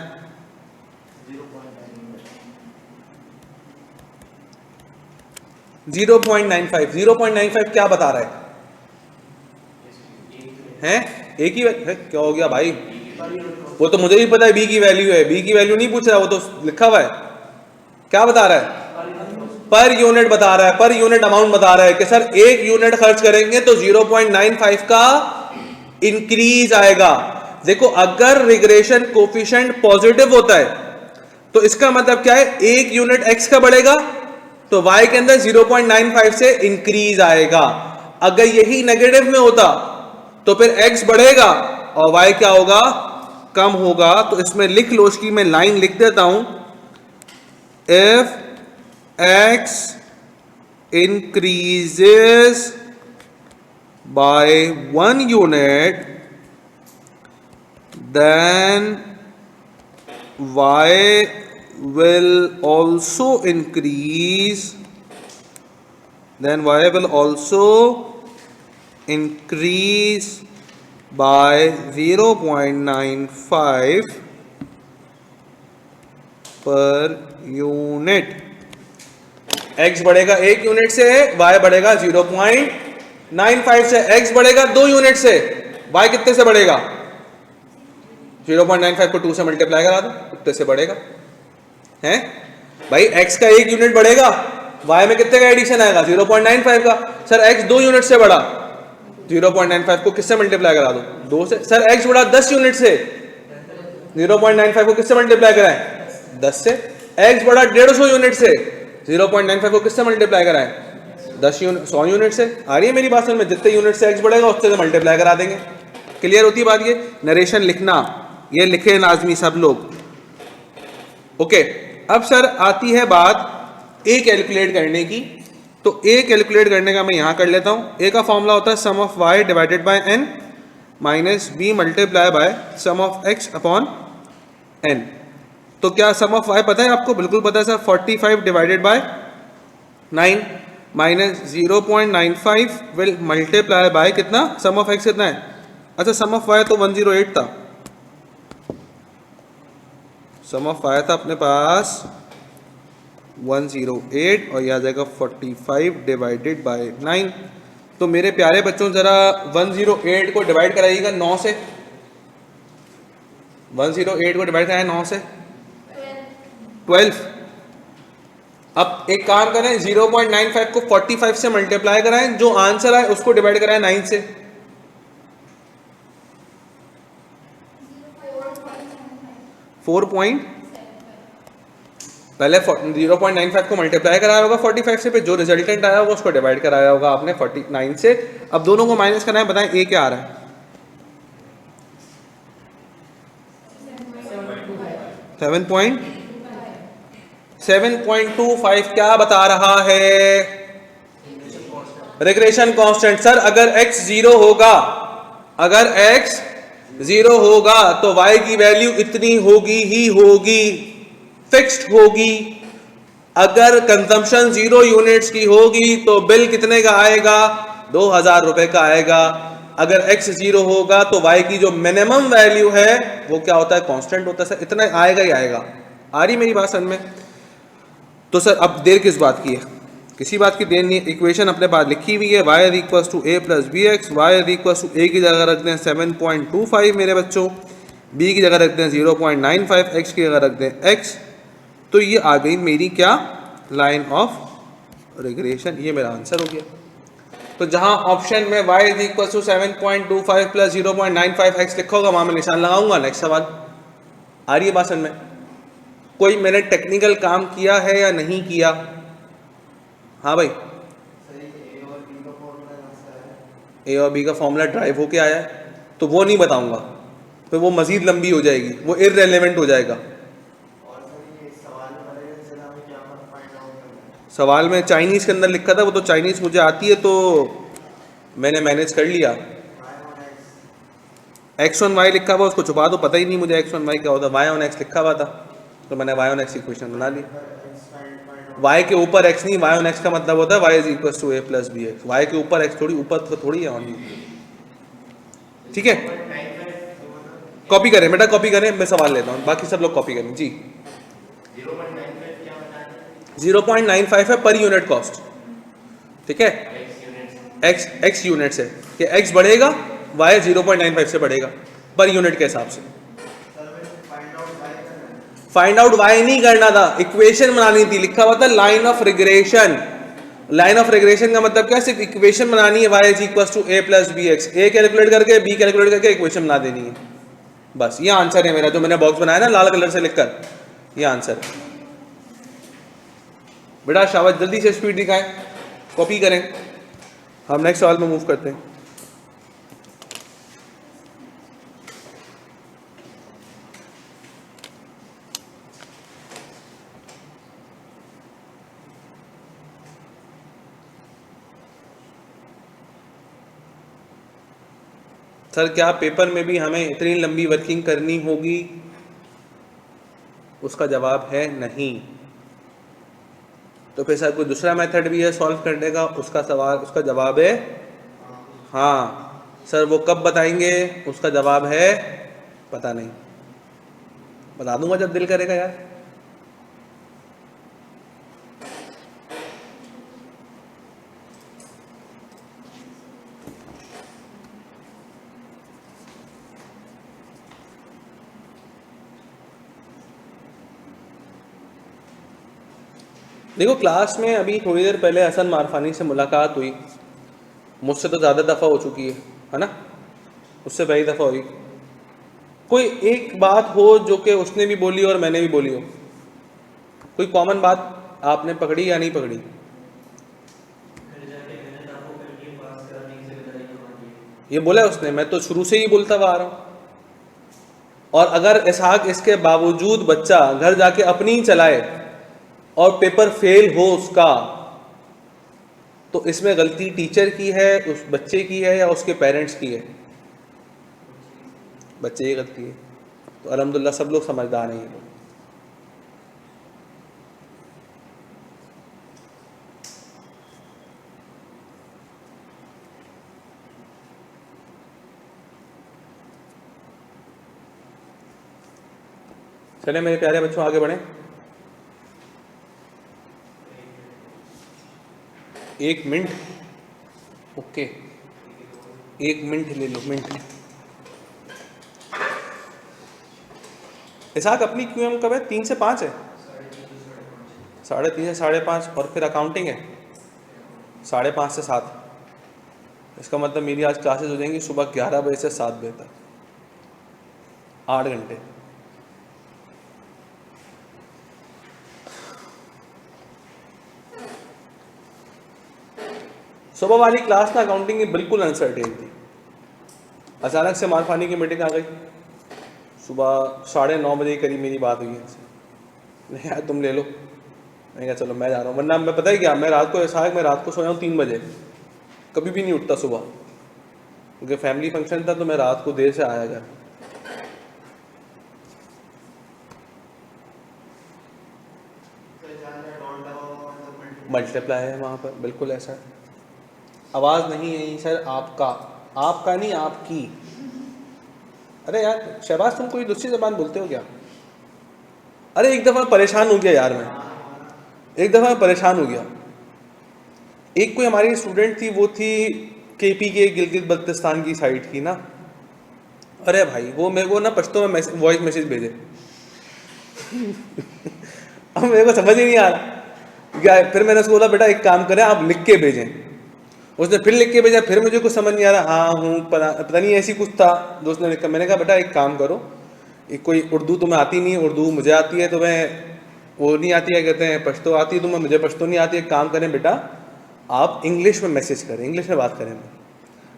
0.95 क्या बता रहा है हैं? एक ही है, क्या हो गया भाई? वो तो मुझे भी पता है बी की वैल्यू है, बी की वैल्यू नहीं पूछ रहा, वो तो लिखा हुआ है। क्या बता रहा है? पर यूनिट बता रहा है, पर यूनिट अमाउंट बता रहा है कि सर 1 यूनिट खर्च करेंगे तो 0.95 का इंक्रीज आएगा। देखो अगर रिग्रेशन कोफिशिएंट पॉजिटिव होता है तो इसका मतलब क्या है, 1 यूनिट x का बढ़ेगा तो y के अंदर 0.95 से इंक्रीज आएगा। अगर यही नेगेटिव में होता तो फिर x बढ़ेगा और y क्या होगा? कम होगा। तो इसमें लिख लो, इसकी मैं लाइन लिख देता हूं, if x increases by 1 unit then y will also increase, then y will also increase by 0.95 per unit. x बढ़ेगा 1 यूनिट से, y बढ़ेगा 0.95 से। x बढ़ेगा 2 यूनिट से, y कितने से बढ़ेगा? 0.95 को 2 से मल्टीप्लाई करा दो, कितने से बढ़ेगा? हैं भाई x का 1 यूनिट बढ़ेगा, y में कितने का एडिशन आएगा? 0.95 का। सर x 2 यूनिट से बढ़ा, 0.95 को किससे मल्टीप्लाई करा दो? 2 से। सर x बढ़ा 10 यूनिट से, 0.95 को किससे मल्टीप्लाई कराएं? 10 से। x बढ़ा 150 यूनिट से, 0.95 को किससे मल्टीप्लाई कराएं? 10 यूनिट 100 यूनिट से। आ रही है मेरी बात समझ में? जितने यूनिट से x बढ़ेगा उससे से मल्टीप्लाई करा देंगे। क्लियर होती है बात? ये नरेशन लिखना, ये लिखे लाजमी सब लोग। ओके, अब सर आती है बात a कैलकुलेट करने की। तो a कैलकुलेट करने का मैं यहां कर लेता हूं। a का फॉर्मूला होता है sum of y divided by n minus b multiply by sum of x upon n। तो क्या सम ऑफ y पता है आपको? बिल्कुल पता है sir. 45 divided by 9 minus 0.95 will multiply by कितना? सम ऑफ x कितना है? अच्छा सम ऑफ y तो 108 था, सम ऑफ y था अपने पास 108 और यह आ जाएगा 45 डिवाइडेड बाय 9। तो मेरे प्यारे बच्चों जरा 108 को डिवाइड कराइएगा 9 से। 108 को डिवाइड कराएं 9 से 12। अब एक काम करें, 0.95 को 45 से मल्टीप्लाई कराएं, जो आंसर आए उसको डिवाइड कराएं 9 से। पहले 0.95 को मल्टीप्लाई कराया होगा 45 से, फिर जो रिजल्टेंट आया होगा उसको डिवाइड कराया होगा आपने 49 से। अब दोनों को माइनस करना है, बताएं ए क्या आ रहा है? 7.25 क्या बता रहा है? Regression constant. सर अगर x 0 होगा, अगर x 0 होगा तो y की वैल्यू इतनी होगी ही होगी, फिक्स्ड होगी। अगर कंजम्पशन 0 यूनिट्स की होगी तो बिल कितने का आएगा? 2000 रुपए का आएगा। अगर x 0 होगा तो y की जो मिनिमम वैल्यू है वो क्या होता है? कांस्टेंट होता है। सर इतना आएगा ही आएगा। आ रही मेरी बात समझ में? तो सर अब देर किस बात की है? किसी बात की देर नहीं है। इक्वेशन अपने पास लिखी हुई है, y is equals to a plus B X. Y is equals to a की जगह रखते हैं 7.25 मेरे बच्चों, b की जगह रखते हैं 0.95, x की जगह रखते हैं x। तो ये आ गई मेरी क्या? Line of regression. ये मेरा आंसर हो गया। तो जहां ऑप्शन में y is equals to 7.25 plus 0.95 x लिखा होगा वहां मैं निशान लगाऊंगा। नेक्स्ट सवाल। आ रही है बात समझ में? कोई मैंने टेक्निकल काम किया है या नहीं किया? हाँ भाई, ए और बी का फॉर्मूला ड्राइव होके आया है तो वो नहीं बताऊंगा, तो वो मजीद लंबी हो जाएगी, वो इररेलेवेंट हो जाएगा। सवाल में चाइनीज के अंदर लिखा था, वो तो चाइनीज मुझे आती है तो मैंने मैनेज कर लिया। एक्स ऑन वाई लिखा हुआ उसको छुपा दो, पता ही नहीं मुझे एक्स ऑन वाई क्या होता। वाई ऑन एक्स लिखा हुआ था तो मैंने वाई ऑन एक्स इक्वेशन बना ली। वाई के ऊपर एक्स नहीं, वाई ऑन एक्स का मतलब होता है Y is equal to A plus B X. Y के ऊपर एक्स थोड़ी, ऊपर तो थोड़ी है ऑन। ठीक है, कॉपी करें बेटा, कॉपी करें। मैं सवाल लेता हूँ, बाकी सब लोग कॉपी करें जी। 0.95 है पर यूनिट कॉस्ट। ठीक है, एक्स यूनिट से कि एक्स बढ़ेगा y 0.95 से बढ़ेगा पर यूनिट के हिसाब से। फाइंड आउट y नहीं करना था, इक्वेशन बनानी थी, लिखा हुआ था line of regression. Line of regression का मतलब क्या, सिर्फ इक्वेशन बनानी है, y is equal to a plus B X, a calculate करके b कैलकुलेट करके इक्वेशन बना देनी है, बस ये आंसर है मेरा, जो मैंने बॉक्स बनाया ना लाल कलर से लिखकर, ये आंसर है। बेटा शाबाश, जल्दी से स्पीड दिखाएं, कॉपी करें। हम नेक्स्ट सवाल में मूव करते हैं। सर क्या पेपर में भी हमें इतनी लंबी वर्किंग करनी होगी? उसका जवाब है नहीं। तो फिर सर कोई दूसरा मेथड भी है सॉल्व करने का? उसका जवाब है हाँ। सर वो कब बताएंगे? उसका जवाब है पता नहीं, बता दूंगा जब दिल करेगा यार। देखो क्लास में अभी थोड़ी देर पहले हसन मारफानी से मुलाकात हुई, मुझसे तो ज़्यादा दफ़ा हो चुकी है ना, उससे पहली दफ़ा हुई। कोई एक बात हो जो कि उसने भी बोली और मैंने भी बोली हो, कोई कॉमन बात आपने पकड़ी या नहीं पकड़ी? ये बोला है उसने, मैं तो शुरू से ही बोलता हुआ आ रहा हूँ। और अगर इसहाक इसके बावजूद बच्चा घर जाके अपनी ही चलाए और पेपर फेल हो उसका, तो इसमें गलती टीचर की है, उस बच्चे की है, या उसके पेरेंट्स की है? बच्चे की गलती है। तो अल्हम्दुलिल्लाह सब लोग समझदार हैं ये लोग। चले मेरे प्यारे बच्चों आगे बढ़ें। 1 मिनट, ओके 1 मिनट ले लो, मिनट। इसहाक अपनी क्यूएम कब है? 3 से 5 है, 3:30 से 5:30, और फिर अकाउंटिंग है 5:30 से 7। इसका मतलब मेरी आज क्लासेस हो जाएंगी सुबह 11 बजे से 7 बजे तक, 8 घंटे। सुबह वाली क्लास ना अकाउंटिंग की बिल्कुल अनसर्टेन थी। अचानक से मारफानी की मीटिंग आ गई, सुबह 9:30 बजे करीब मेरी बात हुई है, यार तुम ले लो। मैंने कहा चलो मैं जा रहा हूँ, वरना मैं पता ही क्या, मैं रात को सोया हूँ 3 बजे, कभी भी नहीं उठता सुबह, क्योंकि फैमिली फंक्शन था तो मैं रात को देर से आया घर। मल्टीप्लाई है वहाँ पर, बिल्कुल ऐसा है। आवाज़ नहीं है सर, आपका नहीं आपकी। अरे यार शहबाज तुम कोई दूसरी ज़बान बोलते हो क्या? अरे एक दफ़ा परेशान हो गया यार, मैं एक दफ़ा परेशान हो गया। एक कोई हमारी स्टूडेंट थी, वो थी केपी के गिलगित बल्तिस्तान की साइड की ना। अरे भाई वो मेरे को ना पश्तो में वॉइस मैसेज भेजे अब मेरे को समझ ही नहीं आ रहा क्या है। फिर मैंने उसको बोला बेटा एक काम करें आप लिख के भेजें। उसने फिर लिख के भेजा, फिर मुझे कुछ समझ नहीं आ रहा, हाँ हूँ पता नहीं ऐसी कुछ था जो उसने लिखा। मैंने कहा बेटा एक काम करो, एक कोई उर्दू तुम्हें आती नहीं है, उर्दू मुझे आती है, तुम्हें वो नहीं आती है, कहते हैं पश्तो आती है तुम्हें, मुझे पश्तो नहीं आती है। एक काम करें बेटा आप इंग्लिश में मैसेज करें, इंग्लिश में बात करें।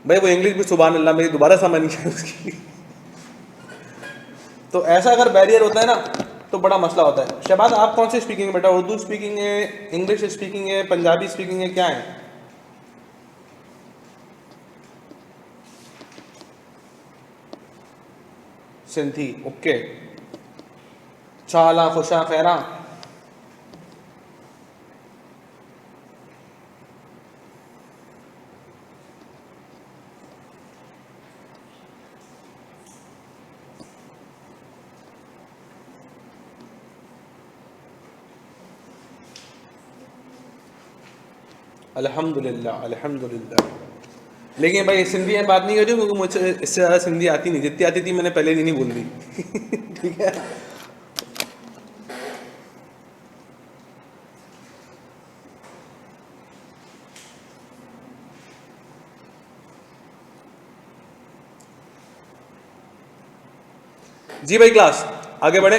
भाई वो इंग्लिश भी सुभान अल्लाह मेरी दोबारा समझ नहीं आई उसकी तो ऐसा अगर बैरियर होता है ना तो बड़ा मसला होता है। शहबाज आप कौन सी स्पीकिंग है बेटा? उर्दू स्पीकिंग है, इंग्लिश स्पीकिंग है, पंजाबी स्पीकिंग है, क्या है? सिंधी, ओके। चाला खुशा खैरा, अल्हम्दुलिल्लाह अल्हम्दुलिल्लाह। लेकिन भाई सिंधी में बात नहीं कर रही हूँ क्योंकि मुझे इससे ज़्यादा सिंधी आती नहीं, जितनी आती थी मैंने पहले दिन ही बोल दी। ठीक है। जी भाई क्लास आगे बढ़े।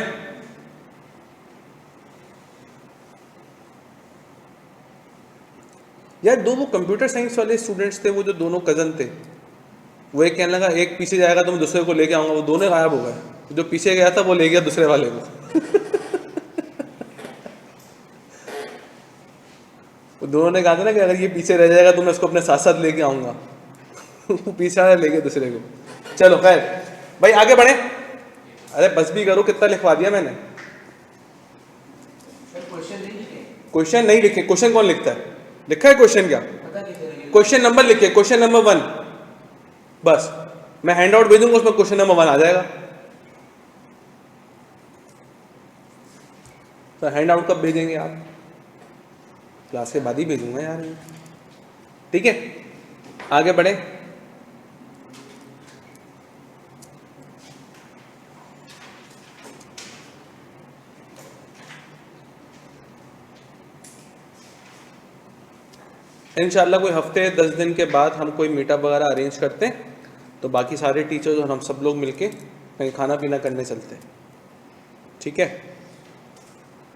यार दो वो कंप्यूटर साइंस वाले स्टूडेंट्स थे, वो जो दोनों कजन थे, वो एक कहने लगा एक पीछे जाएगा तो मैं दूसरे को लेके आऊंगा, वो दोनों गायब हो गए। जो पीछे गया था वो ले गया दूसरे वाले को। वो दोनों ने कहा था ना कि अगर ये पीछे रह जाएगा तो मैं उसको अपने साथ साथ लेके आऊंगा। वो पीछे वाला ले गया दूसरे को। चलो खैर भाई आगे बढ़े। अरे बस भी करो, कितना लिखवा दिया मैंने। क्वेश्चन नहीं लिखे। क्वेश्चन कौन लिखता है? लिखा है क्वेश्चन क्या? क्वेश्चन नंबर लिखे, क्वेश्चन नंबर 1। बस मैं हैंड आउट भेजूंगा, उसमें क्वेश्चन नंबर 1 आ जाएगा। तो हैंड आउट कब भेजेंगे आप? क्लास के बाद ही भेजूंगा यार। ठीक है आगे बढ़े। इंशाल्लाह कोई हफ्ते 10 दिन के बाद हम कोई मीटअप वगैरह अरेंज करते हैं, तो बाकी सारे टीचर्स और हम सब लोग मिलके कहीं खाना पीना करने चलते हैं। ठीक है।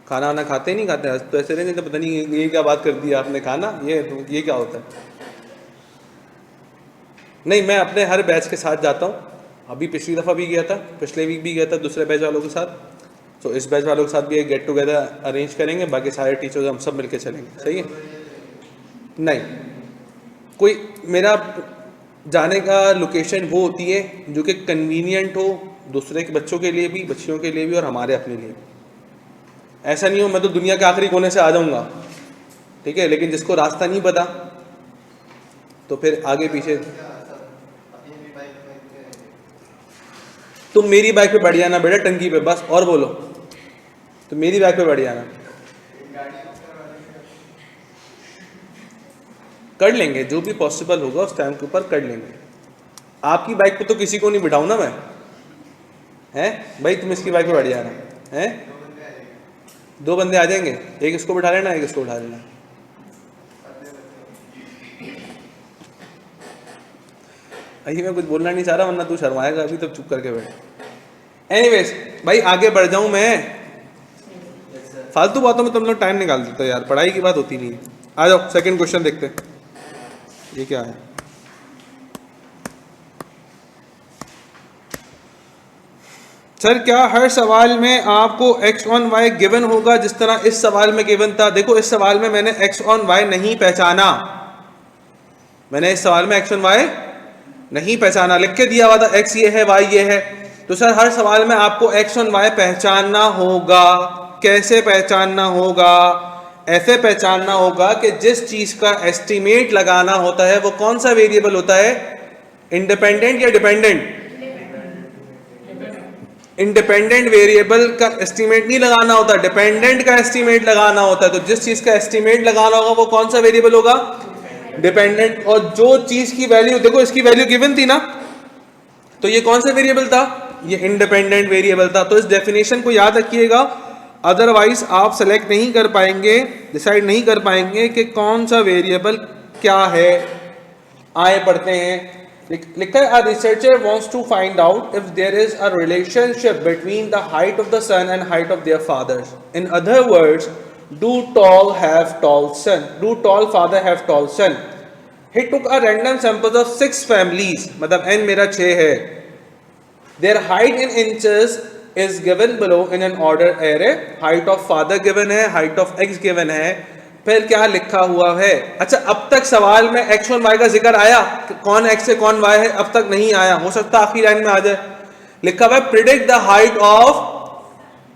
खाना वाना खाते नहीं खाते तो ऐसे नहीं तो पता नहीं ये क्या बात कर दी आपने, खाना ये क्या होता है। नहीं मैं अपने हर बैच के साथ जाता हूँ। अभी पिछली दफ़ा भी गया था, पिछले वीक भी गया था दूसरे बैच वालों के साथ। तो इस बैच वालों के साथ भी एक गेट टुगेदर अरेंज करेंगे, बाकी सारे टीचर्स हम सब मिलके चलेंगे। सही है। नहीं कोई मेरा जाने का लोकेशन वो होती है जो कि कन्वीनियंट हो दूसरे के बच्चों के लिए भी, बच्चियों के लिए भी और हमारे अपने लिए भी। ऐसा नहीं हो मैं तो दुनिया के आखिरी कोने से आ जाऊंगा, ठीक है, लेकिन जिसको रास्ता नहीं पता तो फिर आगे पीछे। तुम मेरी बाइक पे बैठ जाना बेटा, टंकी पे, बस और बोलो। तो मेरी बाइक पे बैठ जाना, कर लेंगे जो भी पॉसिबल होगा उस टाइम के ऊपर कर लेंगे। आपकी बाइक पे तो किसी को नहीं बिठाऊं ना मैं, हैं भाई तुम इसकी बाइक पे बैठ जाना हैं। 2 बंदे आ जाएंगे, एक इसको बिठा लेना एक इसको बिठा लेना। अभी मैं कुछ बोलना नहीं चाह रहा वरना तू शर्माएगा, अभी तक चुप करके बैठ। एनीवेज भाई आगे बढ़ जाऊं मैं, फालतू बातों में तुम लोग टाइम निकाल देते हो यार, पढ़ाई की बात होती नहीं है। आ जाओ सेकंड क्वेश्चन देखते हैं। ये क्या है? सर क्या हर सवाल में आपको x ऑन y गिवन होगा जिस तरह इस सवाल में गिवन था? देखो इस सवाल में मैंने x ऑन y नहीं पहचाना, मैंने इस सवाल में x ऑन y नहीं पहचाना, लिख के दिया हुआ था x ये है y ये है। तो सर हर सवाल में आपको x ऑन y पहचानना होगा। कैसे पहचानना होगा? ऐसे पहचानना होगा कि जिस चीज का एस्टिमेट लगाना होता है वो कौन सा वेरिएबल होता है, इंडिपेंडेंट या डिपेंडेंट? इंडिपेंडेंट वेरिएबल का एस्टिमेट नहीं लगाना होता, डिपेंडेंट का एस्टिमेट लगाना होता है। तो जिस चीज का एस्टिमेट लगाना होगा वो कौन सा वेरिएबल होगा, डिपेंडेंट। और जो चीज की वैल्यू, देखो इसकी वैल्यू गिवन थी ना, तो ये कौन सा वेरिएबल था, ये इंडिपेंडेंट वेरिएबल था। तो इस डेफिनेशन को याद रखिएगा, अदरवाइज आप सेलेक्ट नहीं कर पाएंगे, डिसाइड नहीं कर पाएंगे कि कौन सा वेरिएबल क्या है। आए पढ़ते हैं, लिखा है a researcher wants to find out if there is a relationship between the height of the sun and height of their fathers. In other words, do tall have tall son, do tall father have tall son. He took a random sample of 6 families, मतलब n मेरा 6 है। Their height in inches is given below in an order array. Height of father given है, height of x given है, फिर क्या लिखा हुआ है। अच्छा अब तक सवाल में x और y का जिक्र आया, कौन x है कौन y है, अब तक नहीं आया, हो सकता है आखिरी लाइन में आ जाए। लिखा हुआ है प्रिडिक्ट द हाइट ऑफ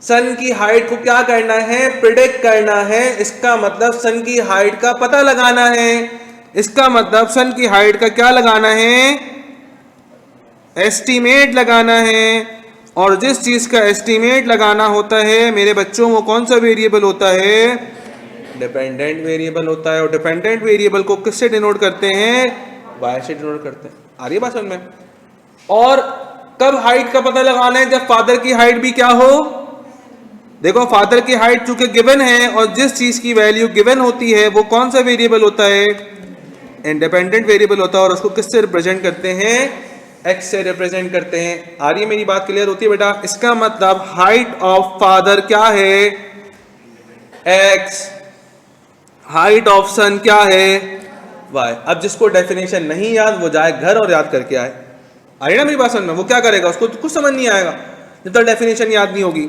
सन, की हाइट को क्या करना है, प्रिडिक्ट करना है। इसका मतलब सन की हाइट का पता लगाना है, इसका मतलब सन की हाइट का क्या लगाना है, एस्टीमेट लगाना है। और जिस चीज का एस्टीमेट लगाना होता है मेरे बच्चों वो कौन सा वेरिएबल होता है, डिपेंडेंट वेरिएबल होता है। और डिपेंडेंट वेरिएबल को किससे डिनोट करते हैं, वाई से डिनोट करते हैं। आ रही है बात समझ में? और कब हाइट का पता लगाना है? जब फादर की हाइट भी क्या हो। देखो फादर की हाइट चूंकि गिवन है और जिस चीज की वैल्यू गिवन होती है वो कौन सा वेरिएबल होता है? इंडिपेंडेंट वेरिएबल होता है। और उसको किससे रिप्रेजेंट करते हैं? एक्स से रिप्रेजेंट करते हैं। आ रही है मेरी बात क्लियर होती है बेटा? इसका मतलब हाइट ऑफ फादर क्या है? एक्स। हाइट ऑफ सन क्या है? वाई। अब जिसको डेफिनेशन नहीं याद वो जाए घर और याद करके आए। आ रही ना मेरी बात समझ में? वो क्या करेगा? उसको तो कुछ समझ नहीं आएगा जब तक डेफिनेशन याद नहीं होगी।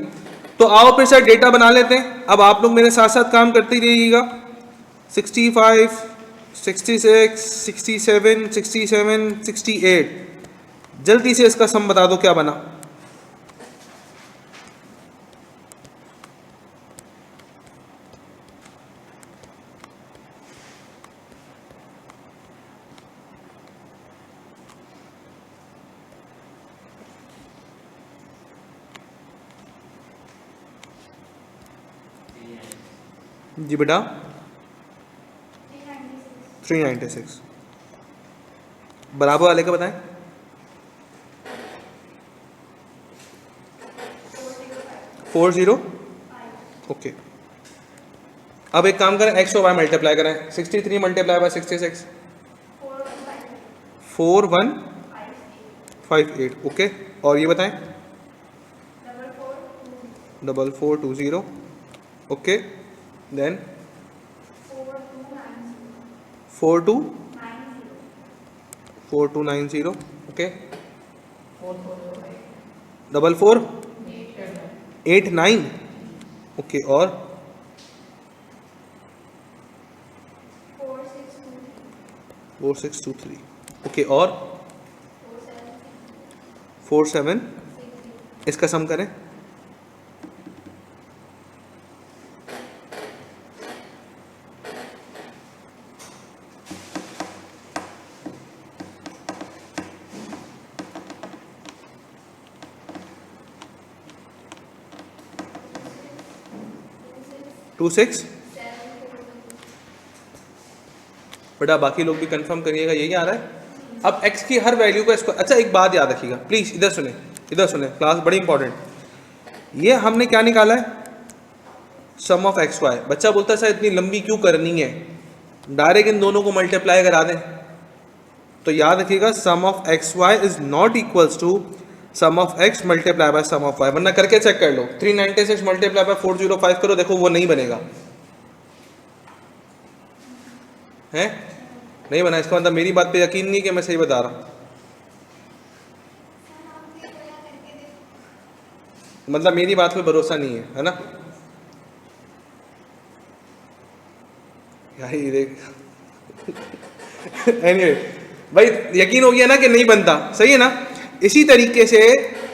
तो आओ फिर से डेटा बना लेते हैं। अब आप लोग मेरे साथ साथ काम करते ही रहिएगा। 65, 66, 67, 67, 68। जल्दी से इसका सम बता दो क्या बना। जी बेटा 396। बराबर वाले का बताएं। 40। ओके। अब एक काम करें, एक्स और वाई मल्टीप्लाई करें। 63 मल्टीप्लाई बाय 66 4158। ओके। और ये बताएं 4420। ओके। देन 4290। ओके। 4489। ओके। और 4623। ओके। और 47। इसका सम करें। Two six. बेटा बाकी लोग भी कंफर्म करिएगा यही आ रहा है। अब x की हर वैल्यू का इसको, अच्छा एक बात याद रखिएगा प्लीज, इधर सुने, इधर सुने, क्लास बड़ी इंपॉर्टेंट। ये हमने क्या निकाला है? Sum of x Y. बच्चा बोलता है सर इतनी लंबी क्यों करनी है, डायरेक्ट इन दोनों को मल्टीप्लाई करा दें। तो याद रखिएगा sum of x Y is not equals to sum of x multiply by sum of y. वरना करके चेक कर लो, 396 मल्टीप्लाई बाय 405 करो, देखो वो नहीं बनेगा। है नहीं बना, इसका मतलब मेरी बात पे यकीन नहीं कि मैं सही बता रहा हूं। मतलब मेरी बात पे भरोसा नहीं है ना? यही देख anyway, भाई यकीन हो गया ना कि नहीं बनता, सही है ना? इसी तरीके से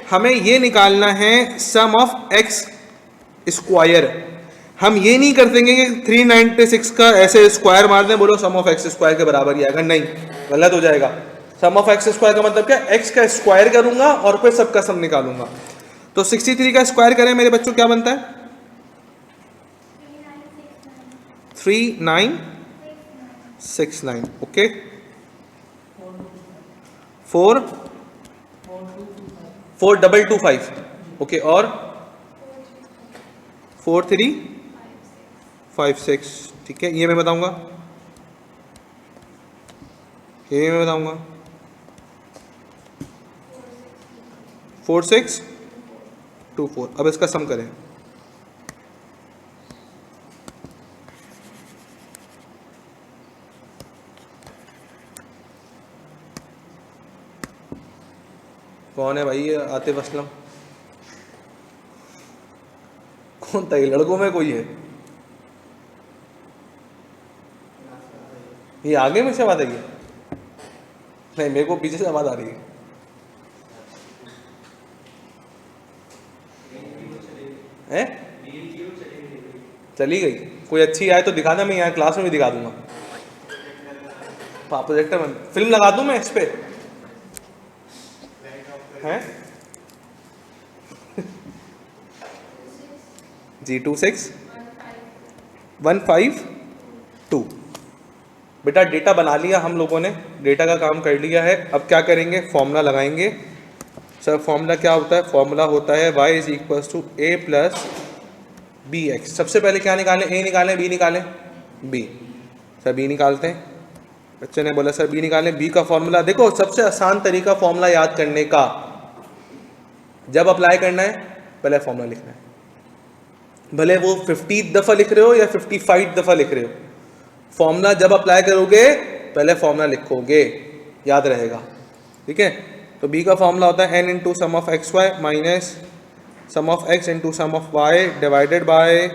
हमें ये निकालना है सम ऑफ एक्स स्क्वायर। हम ये नहीं कर देंगे कि 396 का ऐसे स्क्वायर मार दें, बोलो सम ऑफ एक्स स्क्वायर के बराबर ही आएगा, नहीं, गलत हो जाएगा। सम ऑफ एक्स स्क्वायर का मतलब क्या? एक्स का स्क्वायर करूंगा और फिर सबका सम निकालूंगा। तो 63 का स्क्वायर करें मेरे बच्चों, क्या बनता है? 3969। ओके। 4225। ओके। और 4356। ठीक है, ये मैं बताऊंगा, ये मैं बताऊंगा। 4624। अब इसका सम करें। कौन है भाई ये आतिफ असलम? कौन था ये? लड़कों में कोई है? ये आगे में से आवाज आई है? नहीं, मेरे को पीछे से आवाज आ रही है। हैं? चली गई? कोई अच्छी आए तो दिखाना, मैं यहाँ क्लास में भी दिखा दूंगा। प्रोजेक्टर में फिल्म लगा दूं मैं इस पे? हैं? जी 26152। बेटा डेटा बना लिया हम लोगों ने, डेटा का काम कर लिया है, अब क्या करेंगे, फॉर्मूला लगाएंगे। सर फॉर्मूला क्या होता है, फॉर्मूला होता है y is equals to a plus B X. सबसे पहले क्या निकालें, a निकालें b निकालें, b। सर b निकालते हैं, बच्चे ने बोला सर b निकालें। b का फॉर्मूला देखो, सबसे आसान तरीका फॉर्मूला याद करने का, जब अप्लाई करना है पहले फॉर्मूला लिखना है, भले वो 50 दफ़ा लिख रहे हो या 55 दफ़ा लिख रहे हो, फॉर्मूला जब अप्लाई करोगे पहले फॉर्मूला लिखोगे, याद रहेगा, ठीक है। तो b का फॉर्मूला होता है n into sum of x Y minus sum of X into sum of Y divided by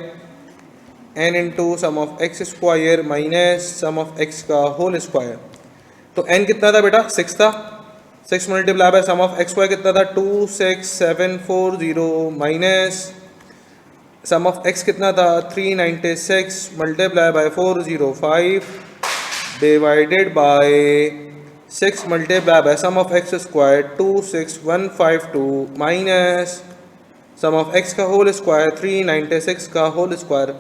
n into sum of x square minus sum of x का होल स्क्वायर। तो n कितना था बेटा, 6 था, 6 multiply by sum of x Y कितना था, 26740 minus sum of x कितना था, 396 multiply by 405 divided by 6 multiply by sum of x square 26152 minus sum of x का होल स्क्वायर 396 का होल स्क्वायर।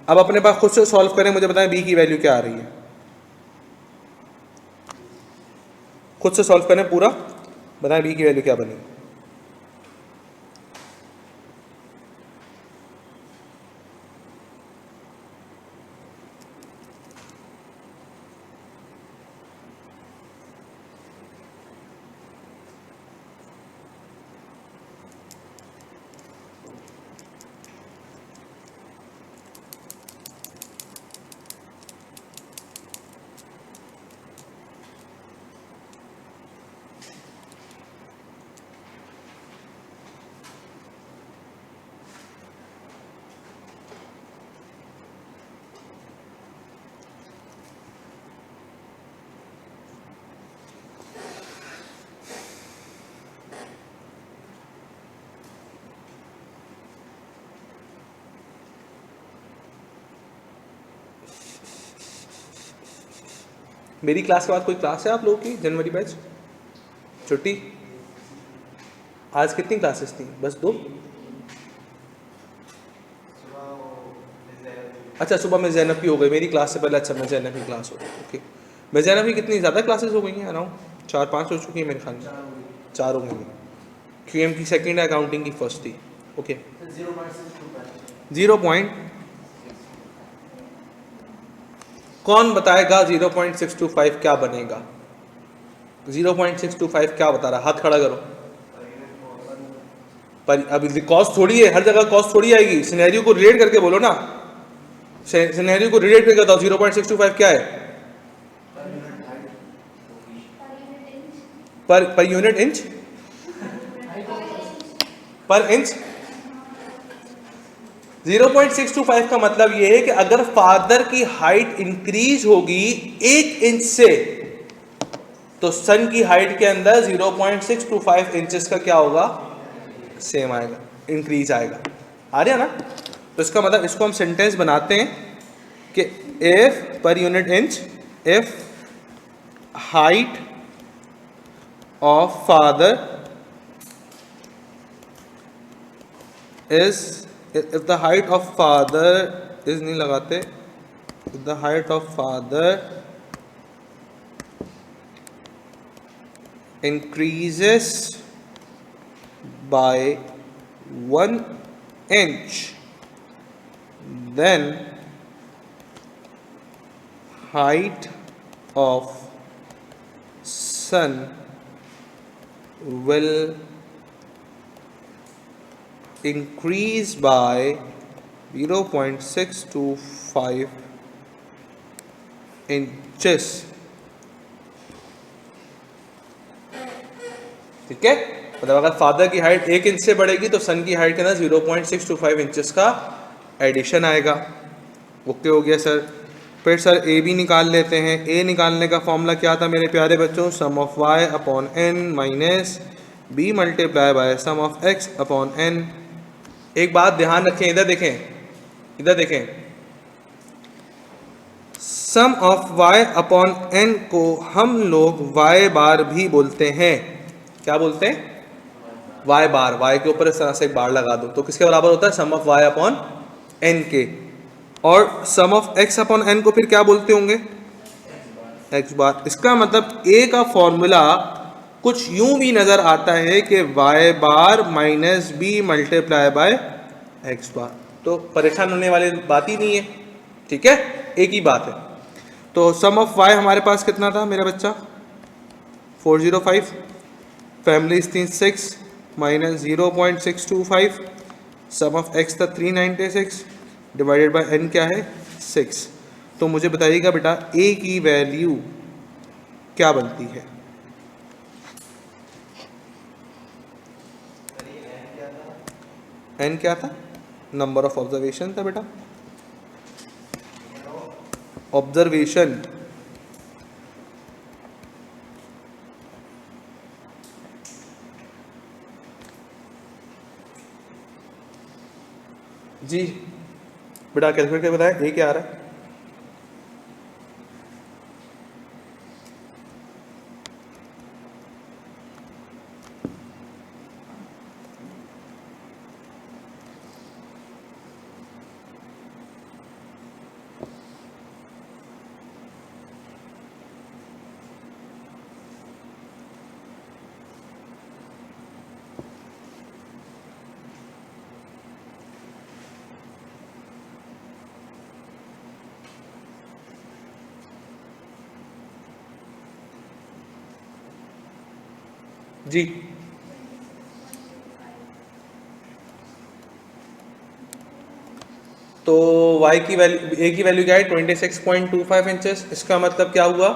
अब अपने पास खुद से सॉल्व करें, मुझे बताएं b की वैल्यू क्या आ रही है, खुद से सॉल्व करें पूरा, बताएं b की वैल्यू क्या बनी। मेरी क्लास के बाद कोई क्लास है आप लोगों की, जनवरी बैच छुट्टी? आज कितनी क्लासेस थी, बस 2? अच्छा सुबह में जैनब की हो गई मेरी क्लास से पहले, अच्छा मैं जैनब की क्लास हो गई, ओके। मैं जैनब की कितनी ज़्यादा क्लासेस हो गई हैं, अराउंड 4-5 हो चुकी है मेरे ख्याल में, 4 हो गई। QM की सेकंड है, अकाउंटिंग की फर्स्ट थी, ओके। 0. कौन बताएगा 0.625 क्या बनेगा, 0.625 क्या बता रहा, हाथ खड़ा करो। पर अब कॉस्ट थोड़ी है, हर जगह कॉस्ट थोड़ी आएगी, सिनेरियो को रिलेट करके बोलो ना, सिनेरियो को रिलेट करके बताओ 0.625 क्या है, पर यूनिट इंच, पर इंच। 0.625 का मतलब यह है कि अगर फादर की हाइट इंक्रीज होगी 1 इंच से, तो सन की हाइट के अंदर 0.625 इंचेस का क्या होगा, सेम आएगा, इंक्रीज आएगा। आ रहा ना? तो इसका मतलब इसको हम सेंटेंस बनाते हैं कि if per unit inch, if height of father is, if the height of father is, नहीं लगाते, if the height of father increases by 1 inch, then height of son will increase by 0.625 inches, ठीक है। मतलब अगर father की height 1 inch से बढ़ेगी तो सन की हाइट के अंदर 0.625 इंचेस का एडिशन आएगा। ओके हो गया सर। फिर सर ए भी निकाल लेते हैं। ए निकालने का फॉर्मूला क्या था मेरे प्यारे बच्चों, sum of y upon n minus b multiply by sum of x upon n. एक बात ध्यान रखें, इधर देखें, इधर देखें, sum of y upon n को हम लोग y बार भी बोलते हैं। क्या बोलते हैं? y बार। y के ऊपर इस तरह से एक बार लगा दो तो किसके बराबर होता है? Sum of y upon n के। और सम ऑफ x अपॉन n को फिर क्या बोलते होंगे? एक्स बार। इसका मतलब ए का फॉर्मूला कुछ यूं भी नजर आता है कि y bar minus b multiply by x bar. तो परेशान होने वाली बात ही नहीं है, ठीक है, एक ही बात है। तो सम ऑफ वाई हमारे पास कितना था मेरा बच्चा, 405, फैमिलीज थी 6 माइनस 0.625, सम ऑफ एक्स था 396 डिवाइडेड बाय एन क्या है 6। तो मुझे बताइएगा बेटा ए की वैल्यू क्या बनती है। एन क्या था, नंबर ऑफ ऑब्जर्वेशन था बेटा, ऑब्जर्वेशन। जी बेटा कैलकुलेट करके बताएं ए क्या आ रहा है। जी तो y की वैल्यू, a की वैल्यू क्या है 26.25 इंचेस। इसका मतलब क्या हुआ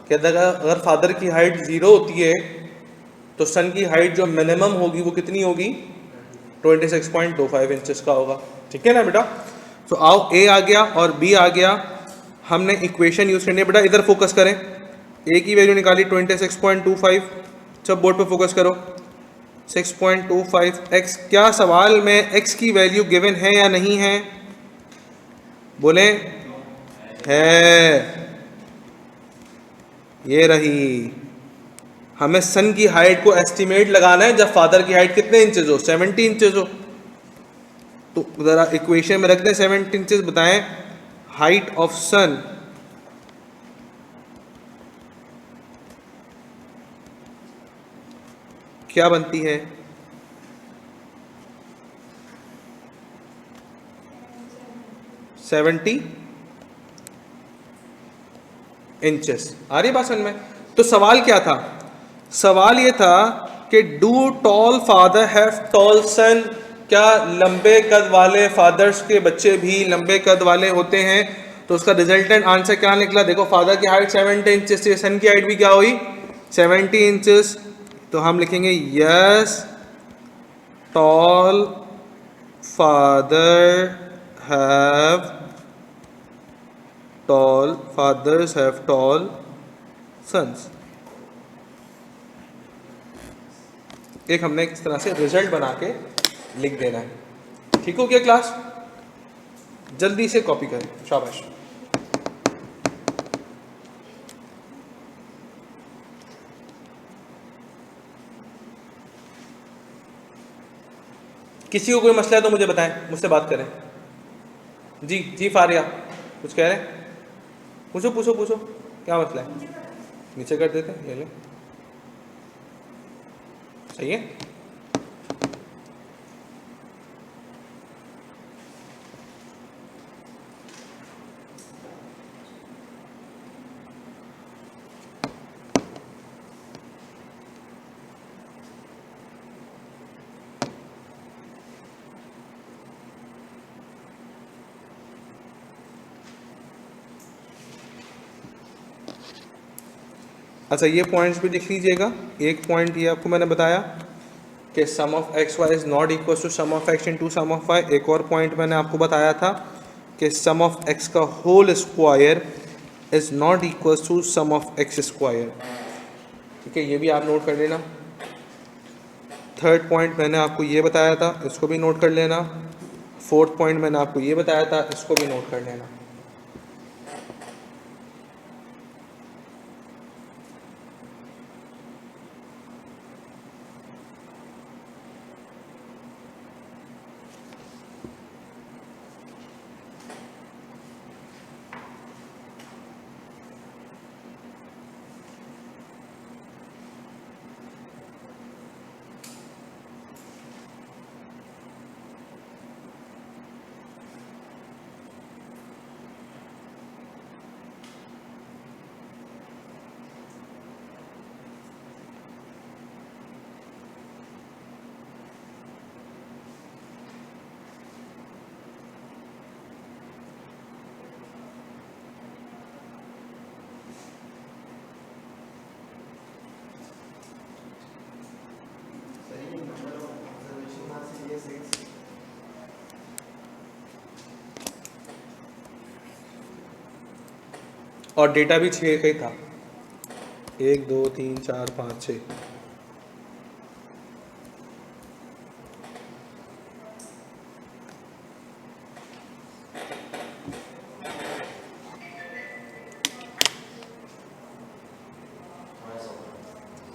कि अगर फादर की हाइट 0 होती है तो सन की हाइट जो मिनिमम होगी वो कितनी होगी, 26.25 इंचेस का होगा, ठीक है ना बेटा। तो आओ a आ गया और b आ गया, हमने इक्वेशन यूज करनी है बेटा। इधर फोकस करें, a की वैल्यू निकाली 26.25, सब बोर्ड पे फोकस करो। 6.25 x, क्या सवाल में x की वैल्यू गिवन है या नहीं है, बोले है, ये रही। हमें सन की हाइट को एस्टिमेट लगाना है जब फादर की हाइट कितने इंचेस हो, 70 इंचेस हो। तो जरा इक्वेशन में रख दें 70 इंचेस, बताएं हाइट ऑफ सन क्या बनती है। Seventy inches. आ रही बात समझ में। तो सवाल क्या था, सवाल ये था कि do tall father have tall son, क्या लंबे कद वाले फादर्स के बच्चे भी लंबे कद वाले होते हैं। तो उसका रिजल्टेंट आंसर क्या निकला, देखो फादर की हाइट 70 इंचेस थी, सन की हाइट भी क्या हुई 70 इंचेस। तो हम लिखेंगे yes tall father have tall, fathers have tall sons. एक हमने इस तरह से रिजल्ट बना के लिख देना है, ठीक हो गया क्लास। जल्दी से कॉपी करें, शाबाश। किसी को कोई मसला है तो मुझे बताएं, मुझसे बात करें। जी जी फारिया कुछ कह रहे हैं, पूछो पूछो पूछो, क्या मसला है। नीचे कर देते हैं, ले लें, सही है। अच्छा ये पॉइंट्स भी लिख लीजिएगा। एक पॉइंट ये आपको मैंने बताया कि sum of x Y is not equal to sum of x into sum of y. एक और पॉइंट मैंने आपको बताया था कि सम ऑफ एक्स का whole square is not equal to sum of x square, ठीक है, ये भी आप नोट कर लेना। थर्ड पॉइंट मैंने आपको ये बताया था, इसको भी नोट कर लेना। फोर्थ पॉइंट मैंने आपको ये बताया था, इसको भी नोट कर लेना। और डेटा भी 6 का ही था, 1 2 3 4 5 6।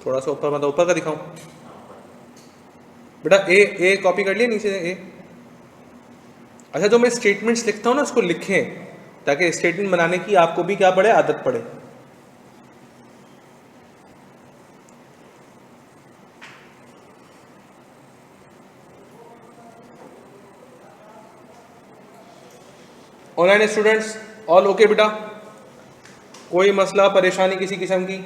थोड़ा सा ऊपर, मतलब ऊपर का दिखाऊं बेटा? ए कॉपी कर लिया नीचे ए। अच्छा, जो मैं स्टेटमेंट्स लिखता हूँ ना, उसको लिखें ताकि स्टेटमेंट बनाने की आपको भी क्या पड़े, आदत पड़े। ऑनलाइन स्टूडेंट्स ऑल ओके बेटा? कोई मसला परेशानी किसी किस्म की?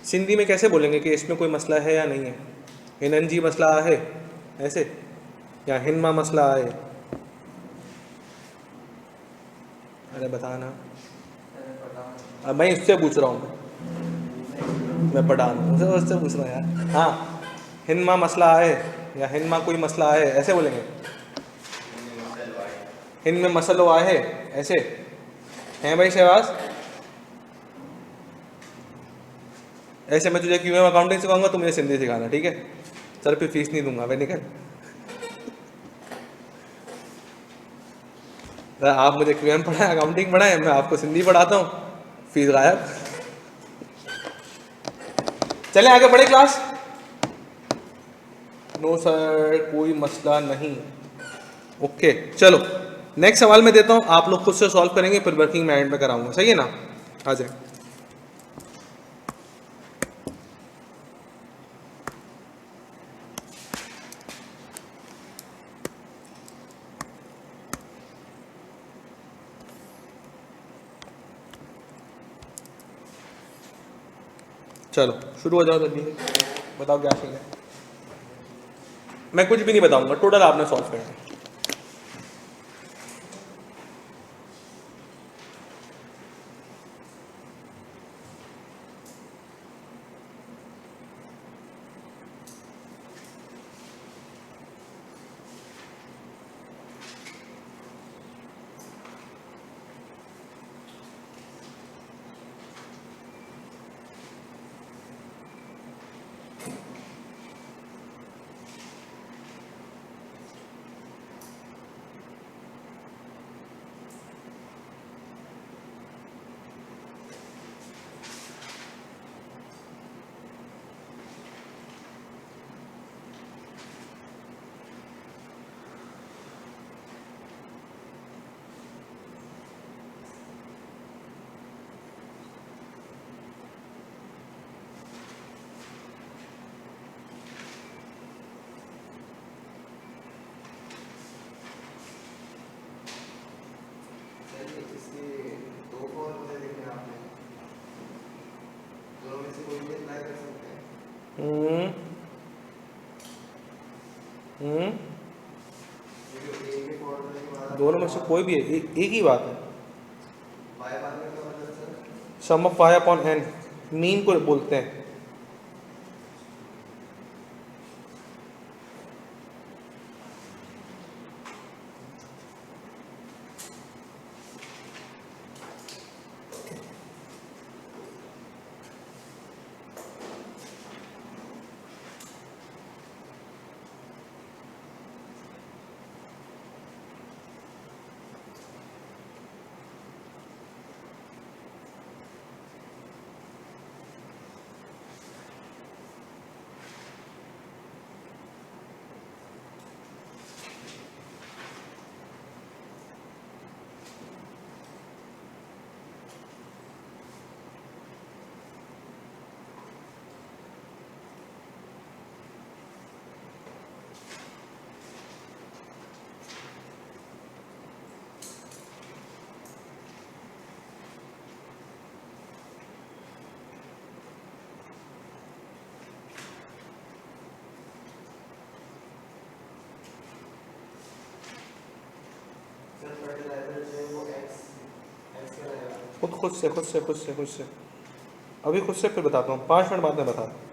सिंधी में कैसे बोलेंगे कि इसमें कोई मसला है या नहीं है? हिनन जी मसला है ऐसे, या हिनमा मसला है? अरे बताना। अब मैं इससे पूछ रहा हूँ, मैं पठान हूँ, उससे पूछ रहा हूँ यार। हाँ, हिनमा मसला है या हिनमा कोई मसला है, ऐसे बोलेंगे। हिन में मसलो आहे, ऐसे हैं भाई शहबाज? ऐसे मैं तुझे क्यूएम अकाउंटिंग सिखाऊंगा, तू मुझे सिंधी सिखाना, ठीक है? सर फिर फीस नहीं दूंगा, वे निकल। आप मुझे क्यूएम पढ़ाए, अकाउंटिंग पढ़ाए, मैं आपको सिंधी पढ़ाता हूँ, फीस गायब। चले आगे बढ़े क्लास। नो सर कोई मसला नहीं। ओके चलो नेक्स्ट सवाल मैं देता हूँ, आप लोग खुद से सॉल्व करेंगे, फिर वर्किंग मैं एंड में कराऊंगा, सही है ना? आ जाए। चलो शुरू हो जाओ जल्दी, बताओ क्या सीन है। मैं कुछ भी नहीं बताऊंगा, टोटल आपने सॉल्व करना है। दोनों में से कोई भी है, एक ही बात है। Sum of pi upon n, mean को बोलते हैं। खुद से अभी खुद से, फिर बताता हूँ, 5 मिनट बाद में बताता हूँ।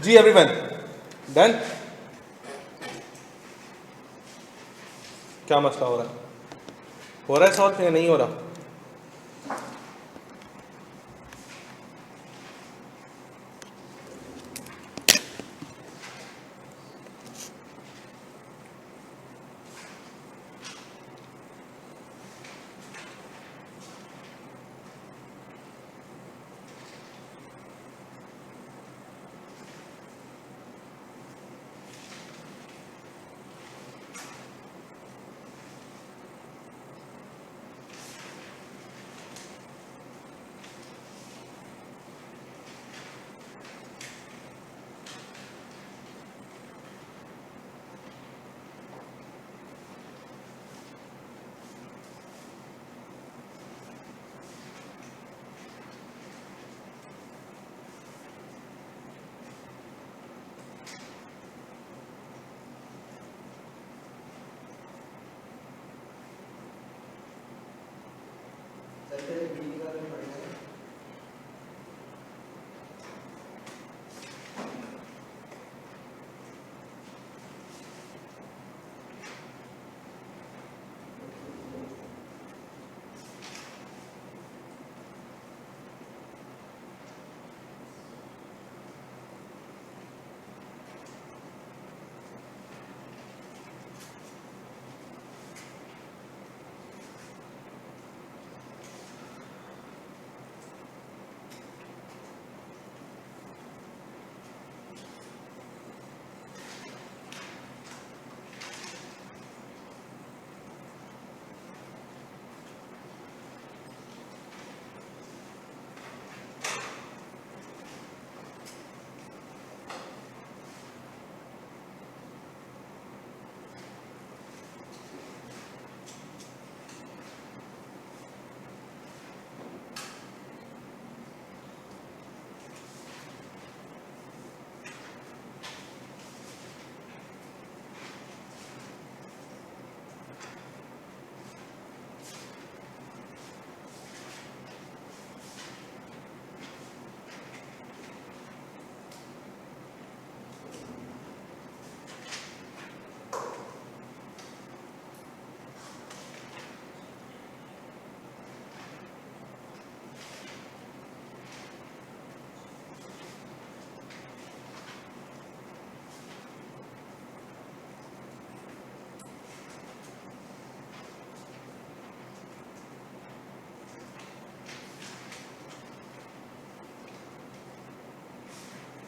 जी एवरीवन, डन? क्या मसला हो रहा है? हो रहा है सॉल्व या नहीं हो रहा?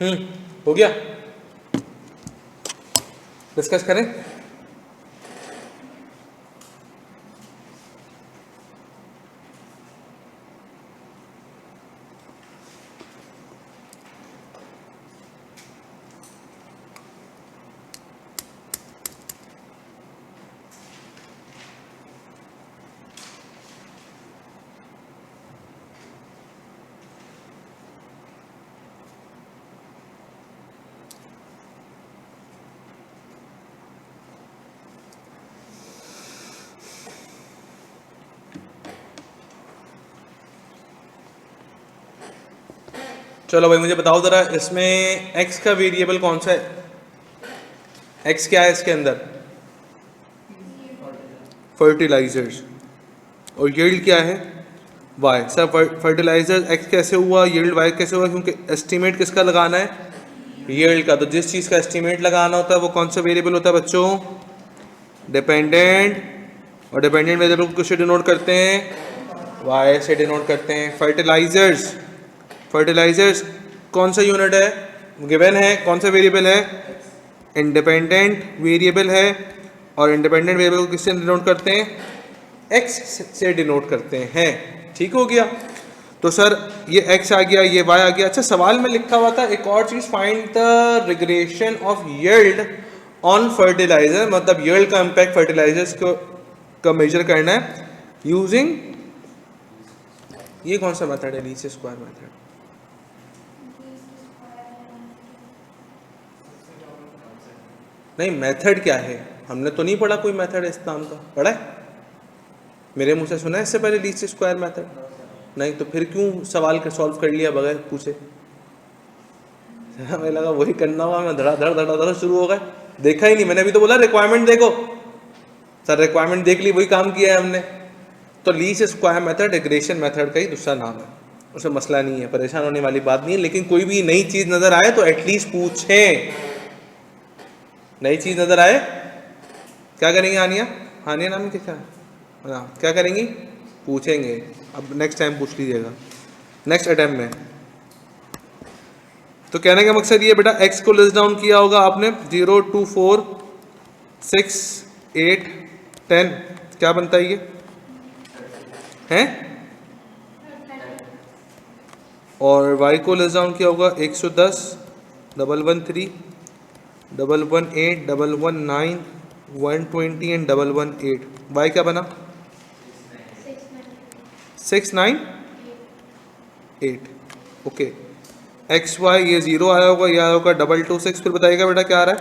हो गया, डिस्कस करें। चलो भाई मुझे बताओ ज़रा, इसमें x का वेरिएबल कौन सा है? x क्या है इसके अंदर? फर्टिलाइजर्स। और यील्ड क्या है? y। सर फर्टिलाइजर x कैसे हुआ, यील्ड y कैसे हुआ? क्योंकि एस्टीमेट किसका लगाना है? यील्ड का। तो जिस चीज़ का एस्टीमेट लगाना होता है वो कौन सा वेरिएबल होता है बच्चों? डिपेंडेंट। और डिपेंडेंट वेरिएबल को किससे डिनोट करते हैं? y से डिनोट करते हैं। फर्टिलाइजर्स, फर्टिलाइजर्स कौन सा यूनिट है? गिवन है। कौन सा वेरिएबल है? इंडिपेंडेंट वेरिएबल है। और इंडिपेंडेंट वेरिएबल को किससे डिनोट करते हैं? x से डिनोट करते हैं। ठीक हो गया। तो सर ये x आ गया, ये y आ गया। अच्छा सवाल में लिखा हुआ था एक और चीज़, find the regression of yield on fertiliser, मतलब यील्ड का इम्पैक्ट फर्टिलाइजर्स को का मेजर करना है यूजिंग, ये कौन सा मेथड है? Least square method. नहीं, मेथड क्या है? हमने तो नहीं पढ़ा कोई मेथड इस नाम का, पढ़ा है? मेरे मुंह से सुना है इससे पहले लीस्ट स्क्वायर मेथड? नहीं, तो फिर क्यों सवाल का सॉल्व कर लिया बगैर पूछे? हमें लगा वही करना हुआ, मैं धड़ा शुरू हो गए। देखा ही नहीं मैंने, अभी तो बोला रिक्वायरमेंट देखो। सर रिक्वायरमेंट देख ली, वही काम किया है हमने। तो least square method regression method का ही दूसरा नाम है, उसमें मसला नहीं है, परेशान होने वाली बात नहीं है। लेकिन कोई भी नई चीज़ नज़र आए तो एटलीस्ट पूछें। नई चीज़ नज़र आए क्या करेंगे? हानिया, हानिया नाम क्या है? हाँ, क्या करेंगी? पूछेंगे। अब नेक्स्ट टाइम पूछ लीजिएगा, नेक्स्ट अटेम्प्ट में। तो कहने का मकसद ये बेटा, x को लिस्ट डाउन किया होगा आपने 0 2 4 6 8 10, क्या बनता है ये हैं? और y को लिस्ट डाउन किया होगा 110 113 118 119 120 एंड 118। y क्या बना? 698। ओके, एक्स वाई ये 0 आया होगा, ये आया होगा 226। फिर बताइएगा बेटा क्या आ रहा है?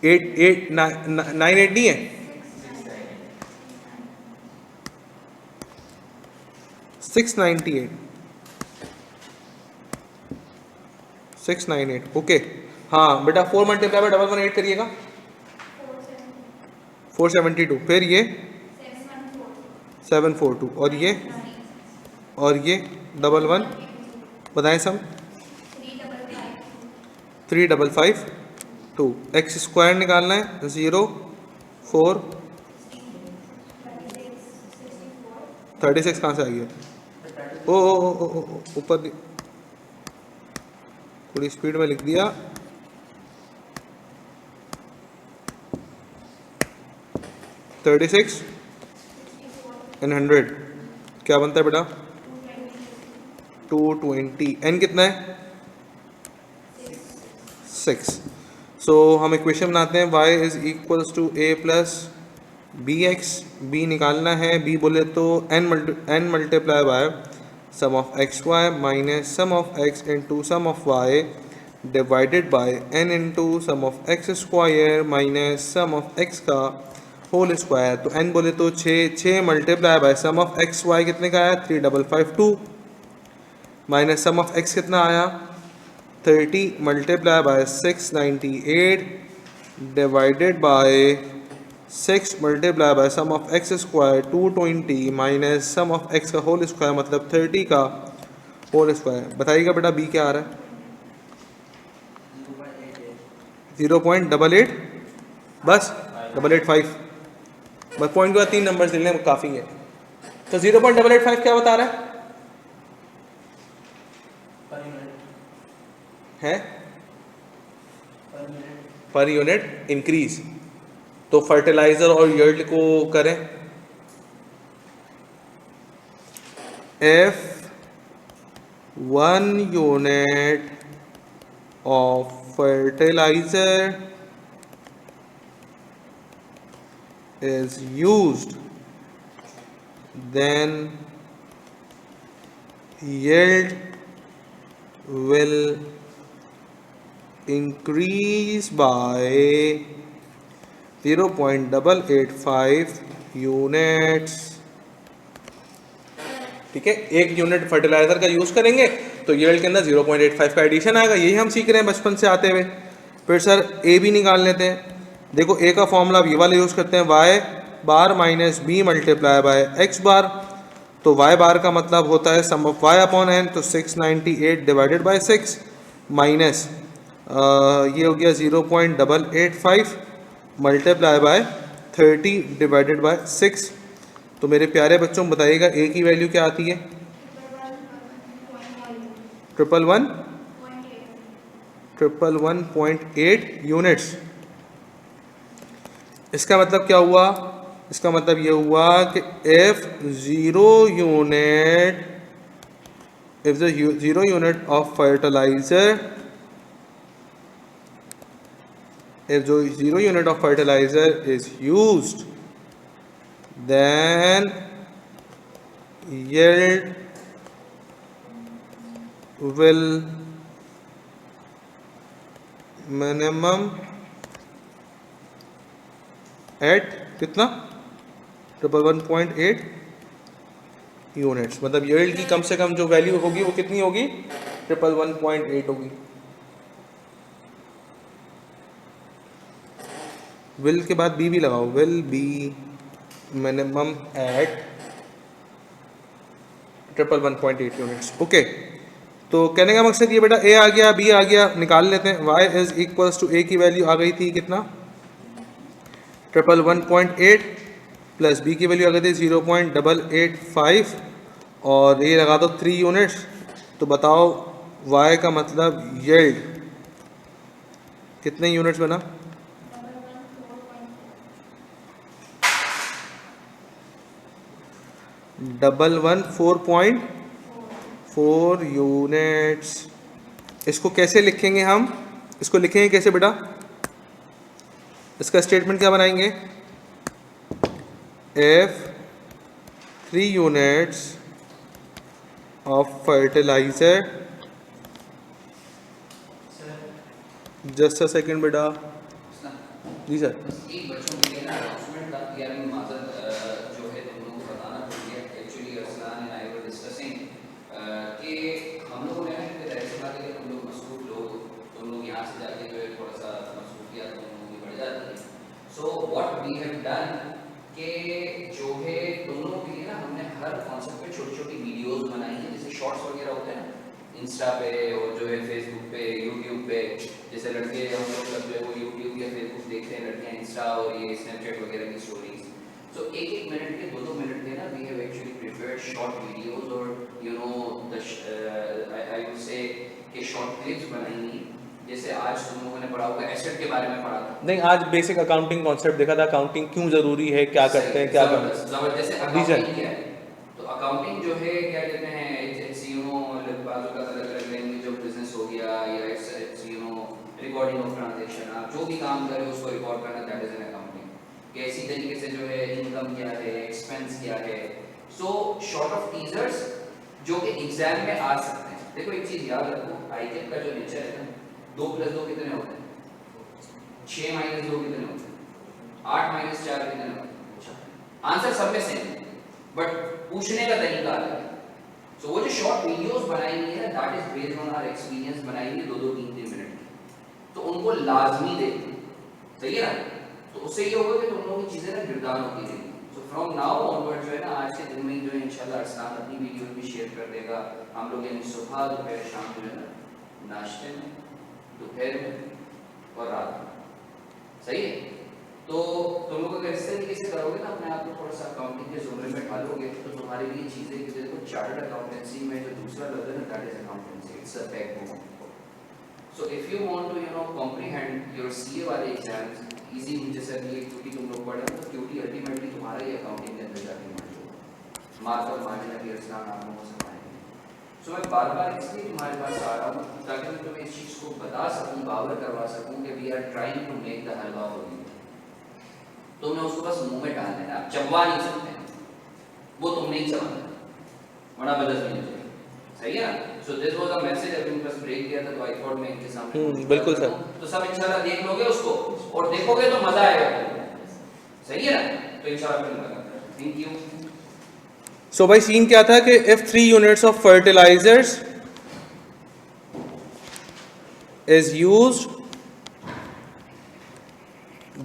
98 नहीं है, 698 698। ओके हाँ बेटा, 4 मल्टीप्लाई बाय 118 करिएगा, 472। फिर ये 742 और ये 11 बताएं सम 3552। एक्स स्क्वायर निकालना है 0 4 36 कहाँ से आ गया? ओ ऊपर थोड़ी स्पीड में लिख दिया। 36 एंड 100 क्या बनता है बेटा? 220। एन कितना है? 6। सो हम इक्वेशन बनाते हैं, y is equals to a plus B X. B निकालना है, b बोले तो n multiply by sum of x Y minus sum of x into sum of y divided by n into sum of x square minus sum of x का whole square. तो n बोले तो 6 multiply by sum of x Y कितने का आया? 3552 minus sum of x कितना आया? 30 multiply by 698 divided by 6 multiply by sum of x square 220 minus sum of x का होल स्क्वायर मतलब 30 का होल स्क्वायर। बताइएगा बेटा b क्या आ रहा है? 0.88 बस 885 बस। पॉइंट के बाद 3 नंबर लेने काफ़ी है। तो 0.885 क्या बता रहा है? है पर यूनिट इंक्रीज। तो फर्टिलाइजर और यील्ड को करें, if 1 unit of fertilizer is used, then yield will increase by 0.885 units. ठीक है, एक यूनिट फर्टिलाइजर का यूज करेंगे तो यील्ड के अंदर 0.85 का एडिशन आएगा। यही हम सीख रहे हैं बचपन से आते हुए। फिर सर ए भी निकाल लेते हैं। देखो ए का फॉर्मूला अब ये वाला यूज करते हैं, y bar minus b multiply by x bar. तो वाई बार का मतलब होता है sum of y upon N, तो 698 डिवाइडेड बाय 6 माइनस ये हो गया 0.885 मल्टीप्लाई बाय 30 डिवाइडेड बाय 6। तो मेरे प्यारे बच्चों बताइएगा ए की वैल्यू क्या आती है? 111.8 यूनिट्स। इसका मतलब क्या हुआ? इसका मतलब ये हुआ कि if zero unit of fertilizer, if the 0 unit of fertilizer is used, then yield will minimum at कितना? 111.8 यूनिट्स। मतलब यील्ड की कम से कम जो वैल्यू होगी वो कितनी होगी? 111.8 होगी। विल के बाद बी भी लगाओ, will be minimum at 111.8 units. Okay, तो कहने का मकसद ये बेटा ए आ गया, बी आ गया, निकाल लेते हैं। y इज इक्वल्स टू ए की वैल्यू आ गई थी कितना? 111.8 प्लस बी की वैल्यू आ गई थी 0.885 और ये लगा दो 3 यूनिट्स। तो बताओ y का मतलब यील्ड कितने यूनिट्स बना? 114.4 यूनिट्स। इसको कैसे लिखेंगे हम? इसको लिखेंगे कैसे बेटा? इसका स्टेटमेंट क्या बनाएंगे? if 3 units of fertilizer, just a second बेटा। जी सर। एक बच्चों के लिए ना अनाउंसमेंट का यार माजरत जो है तुम लोगों को बताना भूल गया। Actually Arsalan and I were discussing कि हम लोगों ने ना कि ऐसे बात है कि तुम लोग मसरूफ लोग, तुम लोग यहाँ से जाके जो है थोड़ा सा मसरूफियत तुम लोगों की बढ़ जाती है। So what we have done कि जो है तुम लोगों के लिए ना हमने हर कॉन्सेप्ट पे छोटी छोटी वीडियोस बनाई हैं, जैसे शॉर्ट्स वगैरह होते हैं ना इंस्टा पे और जो है फेसबुक पे, यूट्यूब पे। जैसे लड़के हम लोग सब जो है वो यूट्यूब या फेसबुक देखते हैं, लड़कियां इंस्टा और ये स्नैपचैट वगैरह की स्टोरीज। सो एक एक मिनट के, दो दो मिनट के ना we have actually prepared short videos और you know the I would say कि शॉर्ट क्लिप्स बनाई हैं। जैसे आज तुम लोगों ने पढ़ा होगा एसेट के बारे में पढ़ा था। नहीं, आज बेसिक अकाउंटिंग कॉन्सेप्ट देखा था, अकाउंटिंग क्यों जरूरी है, क्या करते हैं, क्या जबरदस्त अकाउंटिंग क्या है। तो अकाउंटिंग जो है क्या कहते हैं, इट्स यू नो बाजू का अलग अलग लैंग्वेज ऑफ बिजनेस हो गया या it's you know recording of transaction. आप जो भी काम करें उसको रिकॉर्ड करना, दैट इज एन अकाउंटिंग। कैसी तरीके से जो है इनकम क्या है, एक्सपेंस क्या है। सो शॉर्ट ऑफ टीजर्स जो कि एग्जाम में आ सकते हैं। देखो एक चीज याद रखो, आईकेप का जो नेचर है ना, 2 + 2 कितने होते हैं? 6 - 2 कितने होते हैं? 8 - 4 कितने होते हैं? आंसर सब में सेम है बट पूछने का तरीका अलग है। सो वो जो शॉर्ट वीडियोस बनाएंगे ना, that is based on our experience, बनाएंगे 2-2, 3-3 मिनट की। तो उनको लाजमी देखना, सही है ना? तो उससे ये होगा कि तुम लोगों की चीजें ना गिरदार होती रहेंगी। सो फ्रॉम नाउ ऑनवर्ड जो है ना, आज के दिन में जो है इंशाल्लाह अरसलान अपनी वीडियो भी शेयर कर देगा। हम लोग यानी सुबह, दोपहर, शाम जो है ना, नाश्ते में, दोपहर में और रात में, सही है? तो तुम लोग अगर इस तरीके से करोगे ना, अपने आप को थोड़ा सा अकाउंटिंग के ज़ोन में ढालोगे, तो तुम्हारे लिए चीज़ें कि देखो चार्टर्ड अकाउंटेंसी में जो दूसरा लफ्ज़ है ना, that is accountancy, it's a backbone. So if you want to comprehend your CA वाले एग्जाम्स इजी, जैसे अभी एक क्यूटी तुम लोग पढ़े हो, तो क्यूटी अल्टीमेटली तुम्हारा ही अकाउंटिंग के अंदर जाके मर्ज होगा, मार्क और मार्जिन अभी इस्लाम आप लोगों से पाएंगे। सो मैं बार बार इसलिए तुम्हारे पास आ रहा हूँ ताकि मैं तुम्हें इस चीज़ को बता सकूँ, बावर करवा सकूँ कि we are trying to make the halwa for you. तुमने उसको बस मुंह में डालना है, आप चबवा नहीं सकते हैं, वो तुमने ही चबाना है, वरना बदस नहीं हो। सही है ना? So this was a message, अभी बस ब्रेक किया था तो आई थॉट मैं इनके सामने बिल्कुल सर। तो सब इंशाल्लाह देख लोगे उसको, और देखोगे तो मजा आएगा तुमको। सही है ना? तो इंशाल्लाह फिर मुलाकात करेंगे। Thank you. सो भाई सीन क्या था कि if 3 units of fertilizers is used,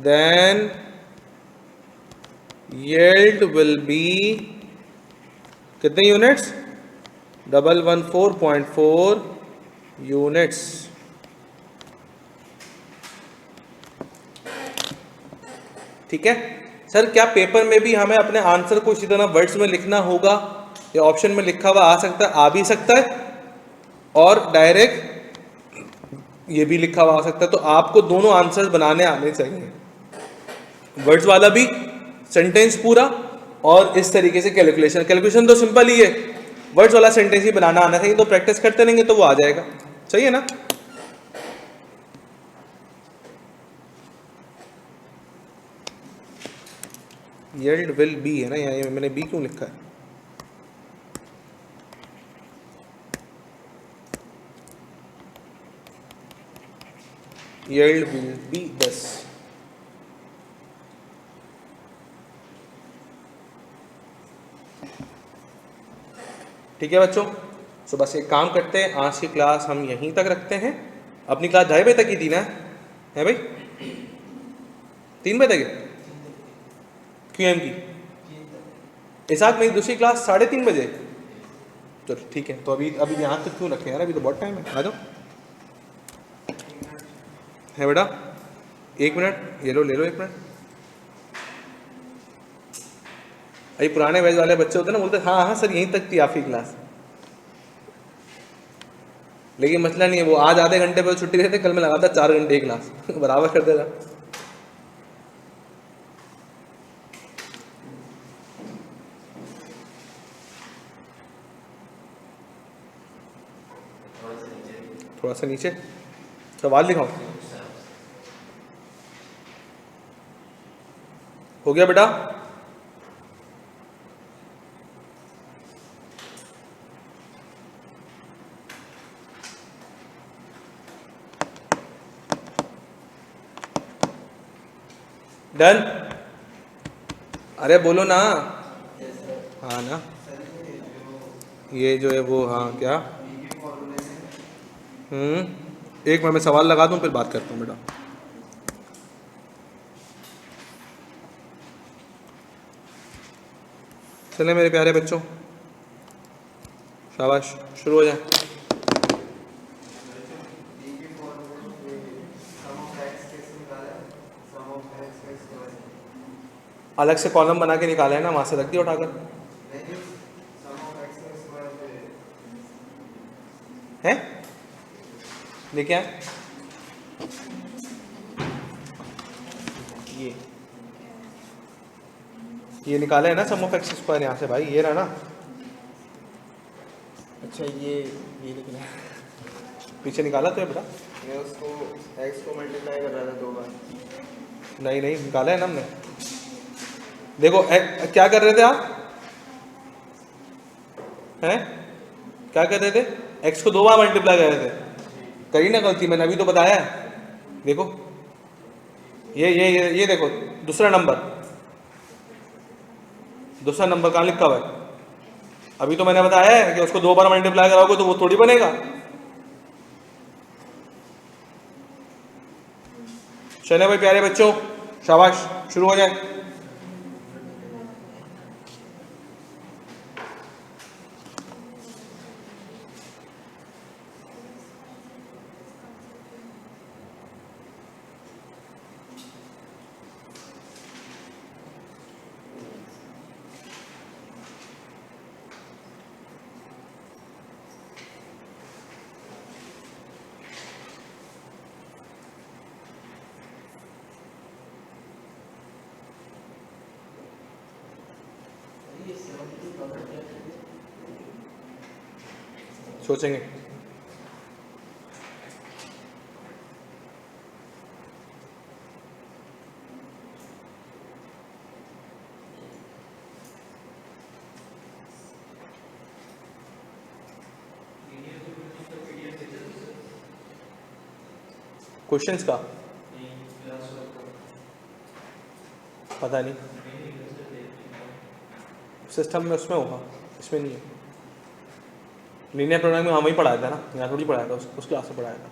then yield will be कितने यूनिट्स? 114.4 यूनिट्स। ठीक है सर, क्या पेपर में भी हमें अपने आंसर को इसी तरह वर्ड्स में लिखना होगा, या ऑप्शन में लिखा हुआ आ सकता है? आ भी सकता है, और डायरेक्ट ये भी लिखा हुआ आ सकता है। तो आपको दोनों आंसर्स बनाने आने चाहिए, वर्ड्स वाला भी, सेंटेंस पूरा, और इस तरीके से कैलकुलेशन। कैलकुलेशन तो सिंपल ही है, वर्ड्स वाला सेंटेंस ही बनाना आना चाहिए। तो प्रैक्टिस करते रहेंगे तो वो आ जाएगा। सही है ना? yield will be है ना, यहाँ मैंने बी क्यों लिखा है? yield will be 10। ठीक है बच्चों, सो बस एक काम करते हैं, आज की क्लास हम यहीं तक रखते हैं। अपनी क्लास 2:30 बजे तक ही थी ना, है भाई? 3 बजे तक है क्यूएम की। इसाक मेरी दूसरी क्लास 3:30 बजे। तो ठीक है, तो अभी यहाँ तक क्यों रखें यार, अभी तो बहुत टाइम है। आ जाओ। है बेटा, 1 मिनट ये लो, ले लो 1 मिनट। अभी पुराने बैच वाले बच्चे होते ना, बोलते हाँ हाँ सर यहीं तक थी आपकी क्लास, लेकिन मसला नहीं है, वो आज आधे घंटे पर छुट्टी रहते, कल मैं लगाता 4 घंटे की क्लास बराबर कर देगा। थोड़ा सा नीचे सवाल लिखाओ। हो गया बेटा? डन? अरे बोलो ना। हाँ ना, ये जो है वो, हाँ क्या? एक मिनट में सवाल लगा दूं फिर बात करता हूँ बेटा। चले मेरे प्यारे बच्चों, शाबाश, शुरू हो जाए। अलग से कॉलम बना के निकाला है ना, वहां से रख दिया उठाकर। है लेके आए ये निकाला है ना सम ऑफ एक्स स्क्वायर यहाँ से भाई, ये रहा ना। अच्छा ये लिखना है, पीछे निकाला तो है बेटा। मैं उसको x को मल्टीप्लाई कर रहा था 2 बार। नहीं नहीं निकाला है ना हमने। देखो क्या कर रहे थे आप? हैं क्या कर रहे थे? x को 2 बार मल्टीप्लाई कर रहे थे, करी ना गलती, मैंने अभी तो बताया है। देखो ये देखो, दूसरा नंबर कहाँ लिखा हुआ है? अभी तो मैंने बताया है कि उसको 2 बार मल्टीप्लाई कराओगे तो वो थोड़ी बनेगा। चले भाई प्यारे बच्चों, शाबाश, शुरू हो जाए। सोचेंगे। क्वेश्चंस का पता नहीं, सिस्टम में उसमें होगा, इसमें नहीं है। लीनियर प्रोग्रामिंग में हमें ही पढ़ाया था ना, यहाँ थोड़ी पढ़ाया था, उस क्लास में पढ़ाया था।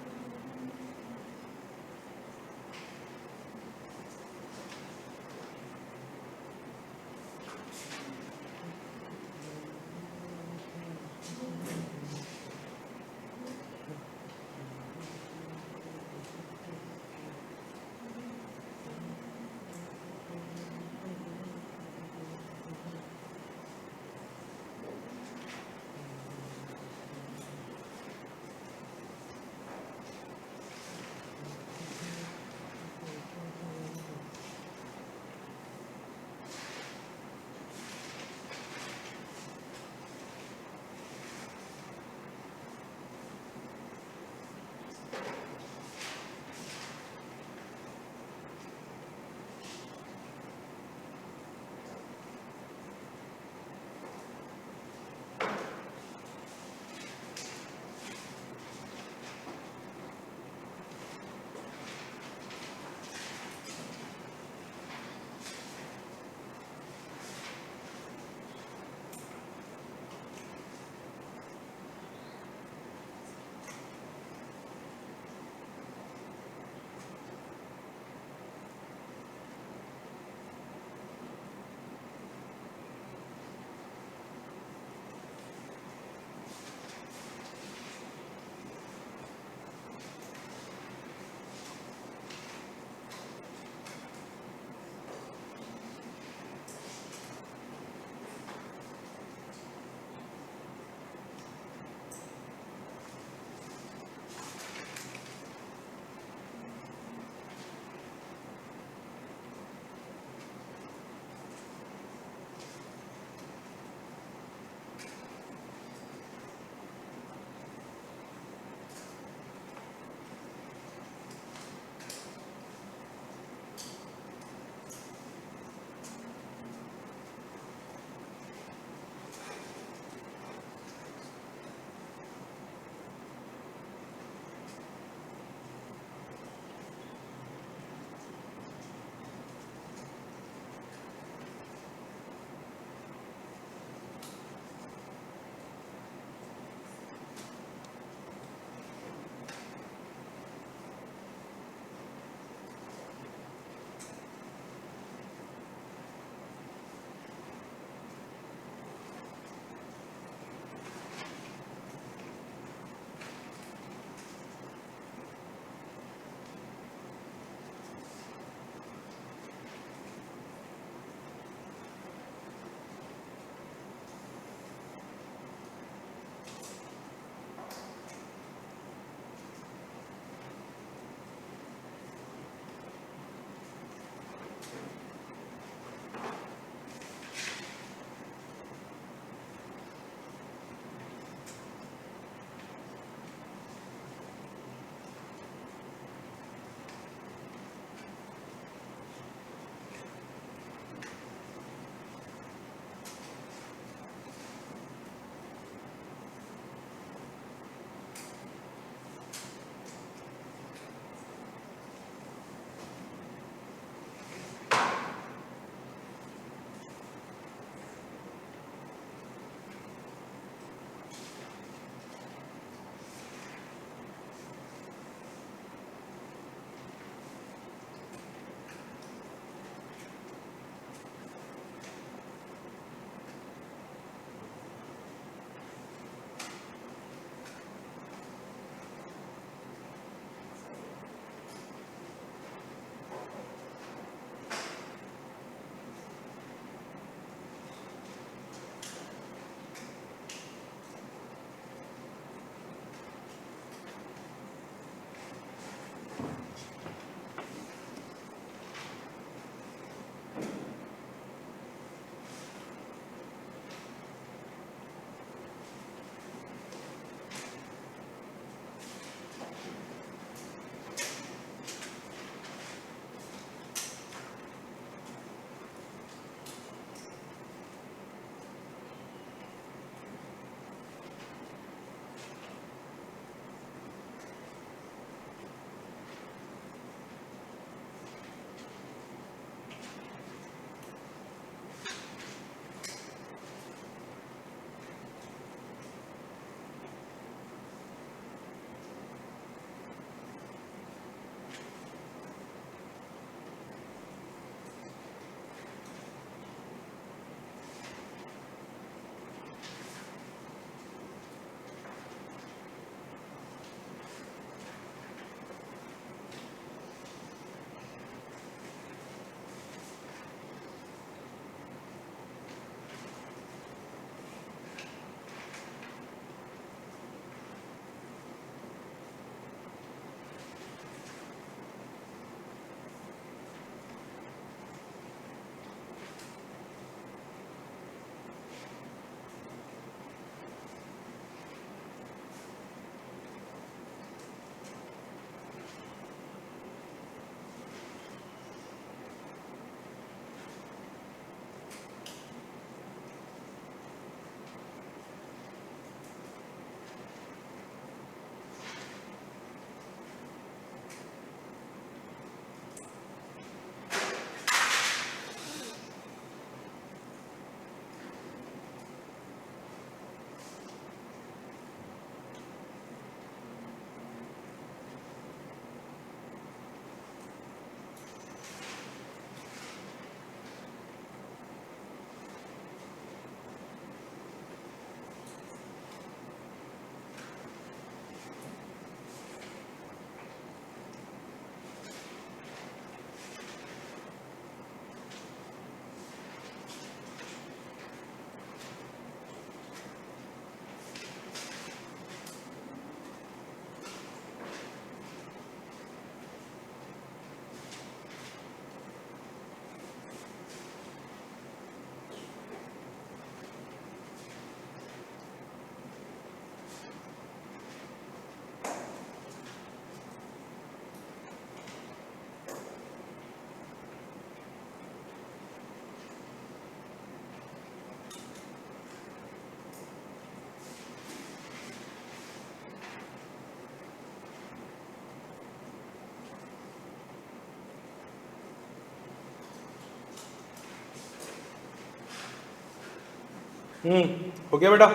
हो गया बेटा।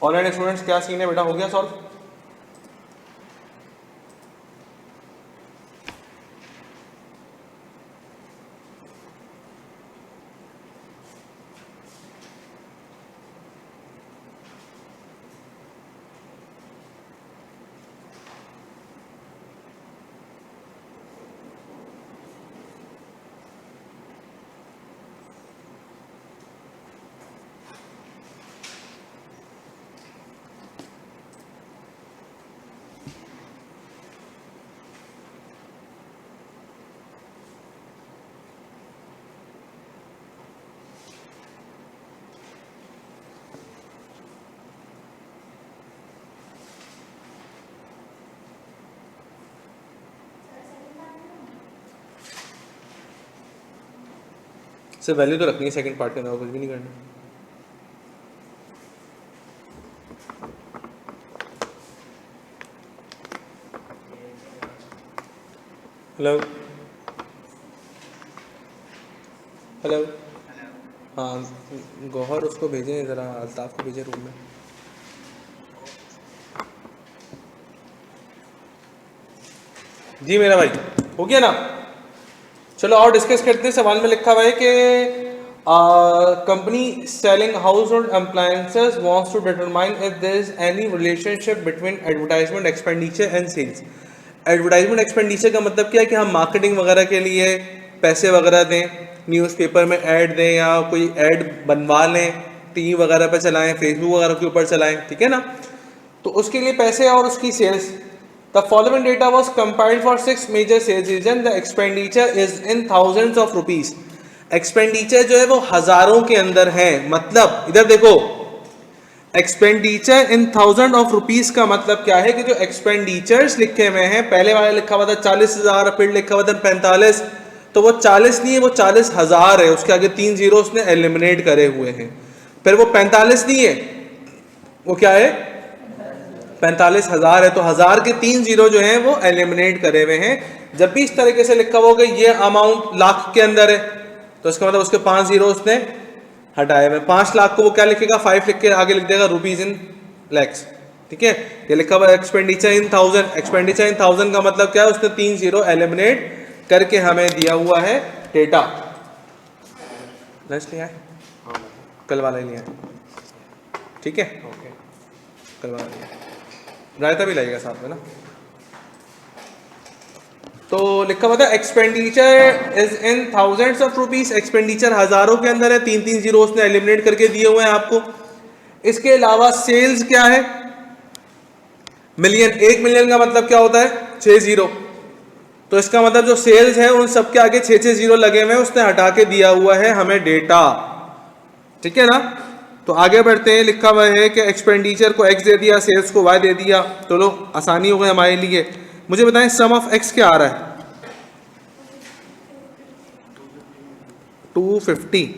ऑनलाइन स्टूडेंट्स क्या सीन है बेटा, हो गया सॉल्व? सिर्फ वैल्यू तो रखनी है सेकंड पार्ट के अंदर, कुछ भी नहीं करना। हेलो हेलो, हाँ गौहर उसको भेजें ज़रा, अल्ताफ़ को भेजें रूम में। जी मेरा भाई हो गया ना, चलो और डिस्कस करते हैं। सवाल में लिखा हुआ है कि company selling household appliances wants to determine if there is any relationship between advertisement expenditure and sales. Advertisement expenditure का मतलब क्या है कि हम मार्केटिंग वगैरह के लिए पैसे वगैरह दें, न्यूज़पेपर में ऐड दें या कोई ऐड बनवा लें, टीवी वगैरह पर चलाएं, फेसबुक वगैरह के ऊपर चलाएं, ठीक है ना। तो उसके लिए पैसे और उसकी sales. The following data was compiled for 6 major sales regions. The expenditure is in thousands of rupees. Expenditure जो है वो हजारों के अंदर है, मतलब इधर देखो एक्सपेंडिचर इन 1000 ऑफ रुपीज का मतलब क्या है कि जो एक्सपेंडिचर्स लिखे हुए हैं, पहले वाले लिखा हुआ था 40,000, फिर लिखा हुआ था 45, तो वो 40 नहीं है, वो 40,000 है, उसके आगे 3 जीरो उसने एलिमिनेट करे हुए हैं। फिर वो 45 नहीं है, वो क्या है 45,000 है, तो 1000 के 3 जीरो जो हैं वो एलिमिनेट करे हुए हैं। जब भी इस तरीके से लिखा होगा ये अमाउंट लाख के अंदर है, तो इसका मतलब उसके 5 जीरो उसने हटाए हुए। 5 लाख को वो क्या लिखेगा, 5 लिख के आगे लिख देगा रुपीज इन लैक्स, ठीक है। ये लिखा हुआ एक्सपेंडिचर इन 1000, एक्सपेंडिचर इन 1000 का मतलब क्या है, उसने 3 जीरो एलिमिनेट करके हमें दिया हुआ है डेटा। लंच नहीं आए, कल वाला ही नहीं आए, ठीक है, कल वाला नहीं आए, रायता भी लगेगा साथ में ना। तो लिखा हुआ था expenditure is in thousands of rupees, expenditure हजारों के अंदर है, 3 जीरो उसने एलिमिनेट करके दिए हुए हैं आपको। इसके अलावा सेल्स क्या है, मिलियन, 1 मिलियन का मतलब क्या होता है 6 जीरो, तो इसका मतलब जो सेल्स है उन सबके आगे 6 जीरो लगे हुए हैं, उसने हटा के दिया हुआ है हमें डेटा, ठीक है ना। तो आगे बढ़ते हैं, लिखा हुआ है कि एक्सपेंडिचर को x दे दिया, सेल्स को y दे दिया, तो लो आसानी हो गई हमारे लिए। मुझे बताएं सम ऑफ x क्या आ रहा है, 250,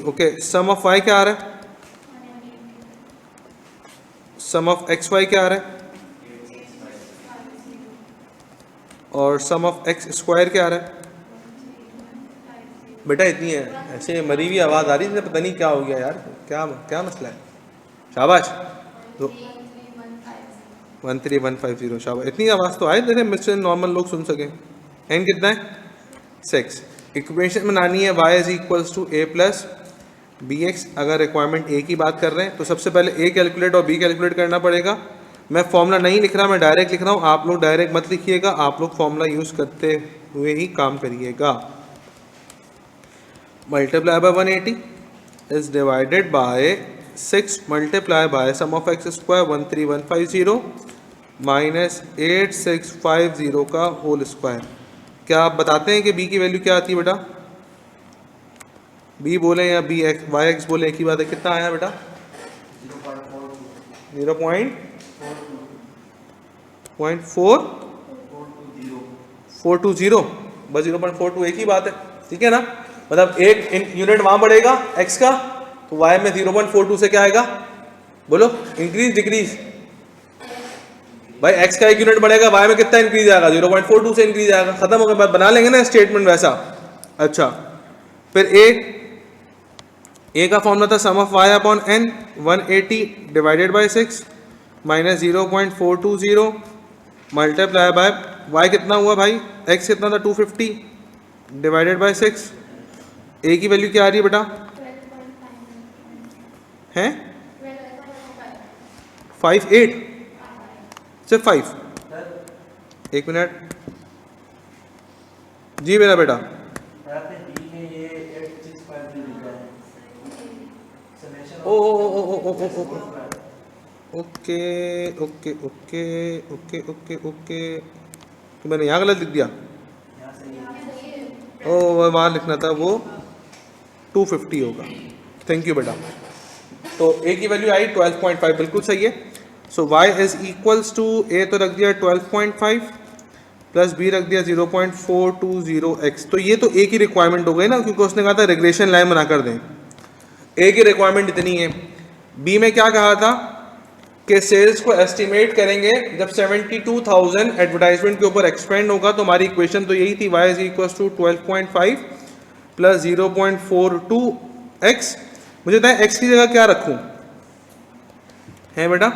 ओके। सम ऑफ y क्या आ रहा है, सम ऑफ एक्स वाई क्या आ रहा है, और सम ऑफ एक्स स्क्वायर क्या आ रहा है। बेटा इतनी है ऐसे मरी हुई आवाज़ आ रही है, पता नहीं क्या हो गया यार, क्या क्या मसला है। शाबाश, 13150, शाबाश, इतनी आवाज़ तो आए जैसे मुझसे नॉर्मल लोग सुन सकें। एन कितना है 6। इक्वेशन बनानी है y is equals to a plus B X. अगर रिक्वायरमेंट ए की बात कर रहे हैं तो सबसे पहले ए कैलकुलेट और बी कैलकुलेट करना पड़ेगा। मैं फॉर्मूला नहीं लिख रहा, मैं डायरेक्ट लिख रहा हूँ, आप लोग डायरेक्ट मत लिखिएगा, आप लोग फॉर्मूला यूज़ करते हुए ही काम करिएगा। Multiply by 180 is divided by 6 multiply by sum of x square 13150 minus 8650 का होल स्क्वायर। क्या आप बताते हैं कि बी की वैल्यू क्या आती है बेटा, बी बोले या बी एक्स वाई एक्स बोले, एक ही बात है। कितना आया बेटा 0.420, बस 0.42 एक ही बात है, ठीक है ना। मतलब एक यूनिट वहाँ बढ़ेगा एक्स का तो y में 0.42 से क्या आएगा, बोलो, इंक्रीज डिक्रीज? भाई x का एक यूनिट बढ़ेगा, y में कितना इंक्रीज आएगा, 0.42 से इंक्रीज आएगा। खत्म हो गया, बात बना लेंगे ना स्टेटमेंट वैसा। अच्छा, फिर a का फॉर्मूला था sum of y upon n, 180 divided by 6 minus 0.420 multiply by y कितना हुआ भाई, x कितना था 250 डिवाइडेड बाय 6, a की वैल्यू क्या आ रही है बेटा, हैं 58, सिर्फ 5, एक मिनट जी मेरा बेटा। Oh okay okay okay okay okay okay, तो मैंने यहाँ गलत लिख दिया, ओ वहाँ लिखना था वो 250 होगा। थैंक यू बेटा। तो a की वैल्यू आई 12.5, बिल्कुल सही है। So y is equals to a तो रख दिया 12.5 प्लस b रख दिया 0.420x। तो ये तो a की रिक्वायरमेंट हो गई ना, क्योंकि उसने कहा था रिग्रेशन लाइन बना कर दें। a की रिक्वायरमेंट इतनी है। b में क्या कहा था कि सेल्स को एस्टिमेट करेंगे जब 72,000 एडवर्टाइजमेंट के ऊपर एक्सपेंड होगा। तो हमारी इक्वेशन तो यही थी, y is equals to 12.5 plus 0.42x। मुझे बताएं x की जगह क्या रखूं, है बेटा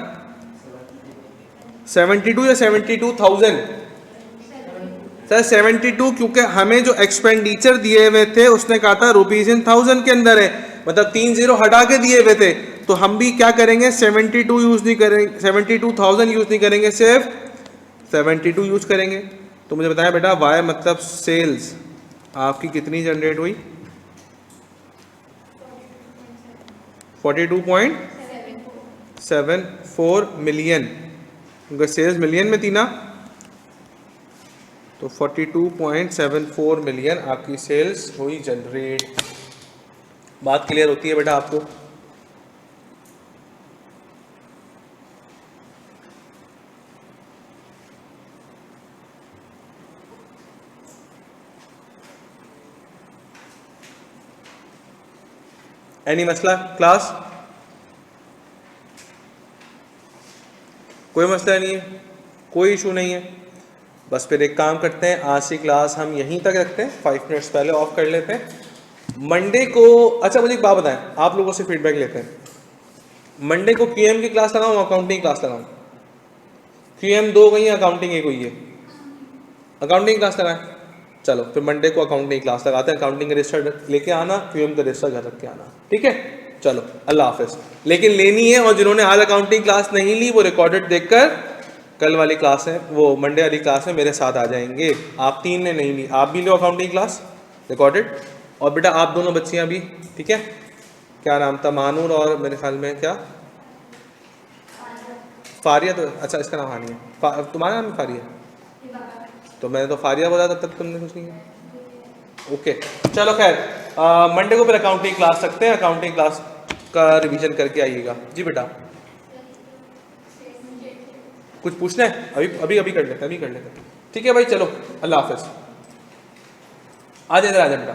72 या 72,000? सर 72, क्योंकि हमें जो एक्सपेंडिचर दिए हुए थे उसने कहा था रुपीज इन थाउजेंड के अंदर है, मतलब 3 0 हटा के दिए हुए थे। तो हम भी क्या करेंगे, 72 यूज नहीं करेंगे, 72,000 यूज नहीं करेंगे, सिर्फ 72 यूज करेंगे। तो मुझे बताएं बेटा y मतलब सेल्स आपकी कितनी जनरेट हुई, 42.74 मिलियन, क्योंकि सेल्स मिलियन में थी ना, तो 42.74 मिलियन आपकी सेल्स हुई जनरेट। बात क्लियर होती है बेटा आपको? एनी मसला क्लास? कोई मसला नहीं है, कोई इशू नहीं है। बस फिर एक काम करते हैं, आज की क्लास हम यहीं तक रखते हैं, 5 मिनट्स पहले ऑफ कर लेते हैं। मंडे को, अच्छा मुझे एक बात बताएं, आप लोगों से फीडबैक लेते हैं। मंडे को क्यूएम की क्लास लगाऊं, अकाउंटिंग क्लास लगाऊं? क्यूएम 2 गई है, अकाउंटिंग 1 हुई है, अकाउंटिंग क्लास लगाएं। चलो फिर मंडे को अकाउंटिंग क्लास लगाते हैं। अकाउंटिंग का रजिस्टर लेके आना, क्यूएम का रजिस्टर घर रख के आना, ठीक है? चलो अल्लाह हाफिज। लेकिन लेनी है, और जिन्होंने आज अकाउंटिंग क्लास नहीं ली वो रिकॉर्डेड देखकर कल वाली क्लास है, वो मंडे वाली क्लास में मेरे साथ आ जाएंगे। आप 3 ने नहीं ली, आप भी लो अकाउंटिंग क्लास रिकॉर्डेड। और बेटा आप दोनों बच्चियां भी, ठीक है? क्या नाम था, मानूर और मेरे ख्याल में क्या फारिया, तो अच्छा इसका नाम हानी है, तुम्हारा नाम फारिया? तो मैंने तो फारिया बोला था, तब तुमने कुछ नहीं किया। ओके चलो खैर, मंडे को फिर अकाउंटिंग क्लास रखते हैं, अकाउंटिंग क्लास का रिवीजन करके आइएगा। जी बेटा कुछ पूछना है? अभी अभी कर लेते हैं, अभी कर लेते हैं, ठीक है भाई? चलो अल्लाह हाफिज। आ जाए इधर, आ जाए बेटा।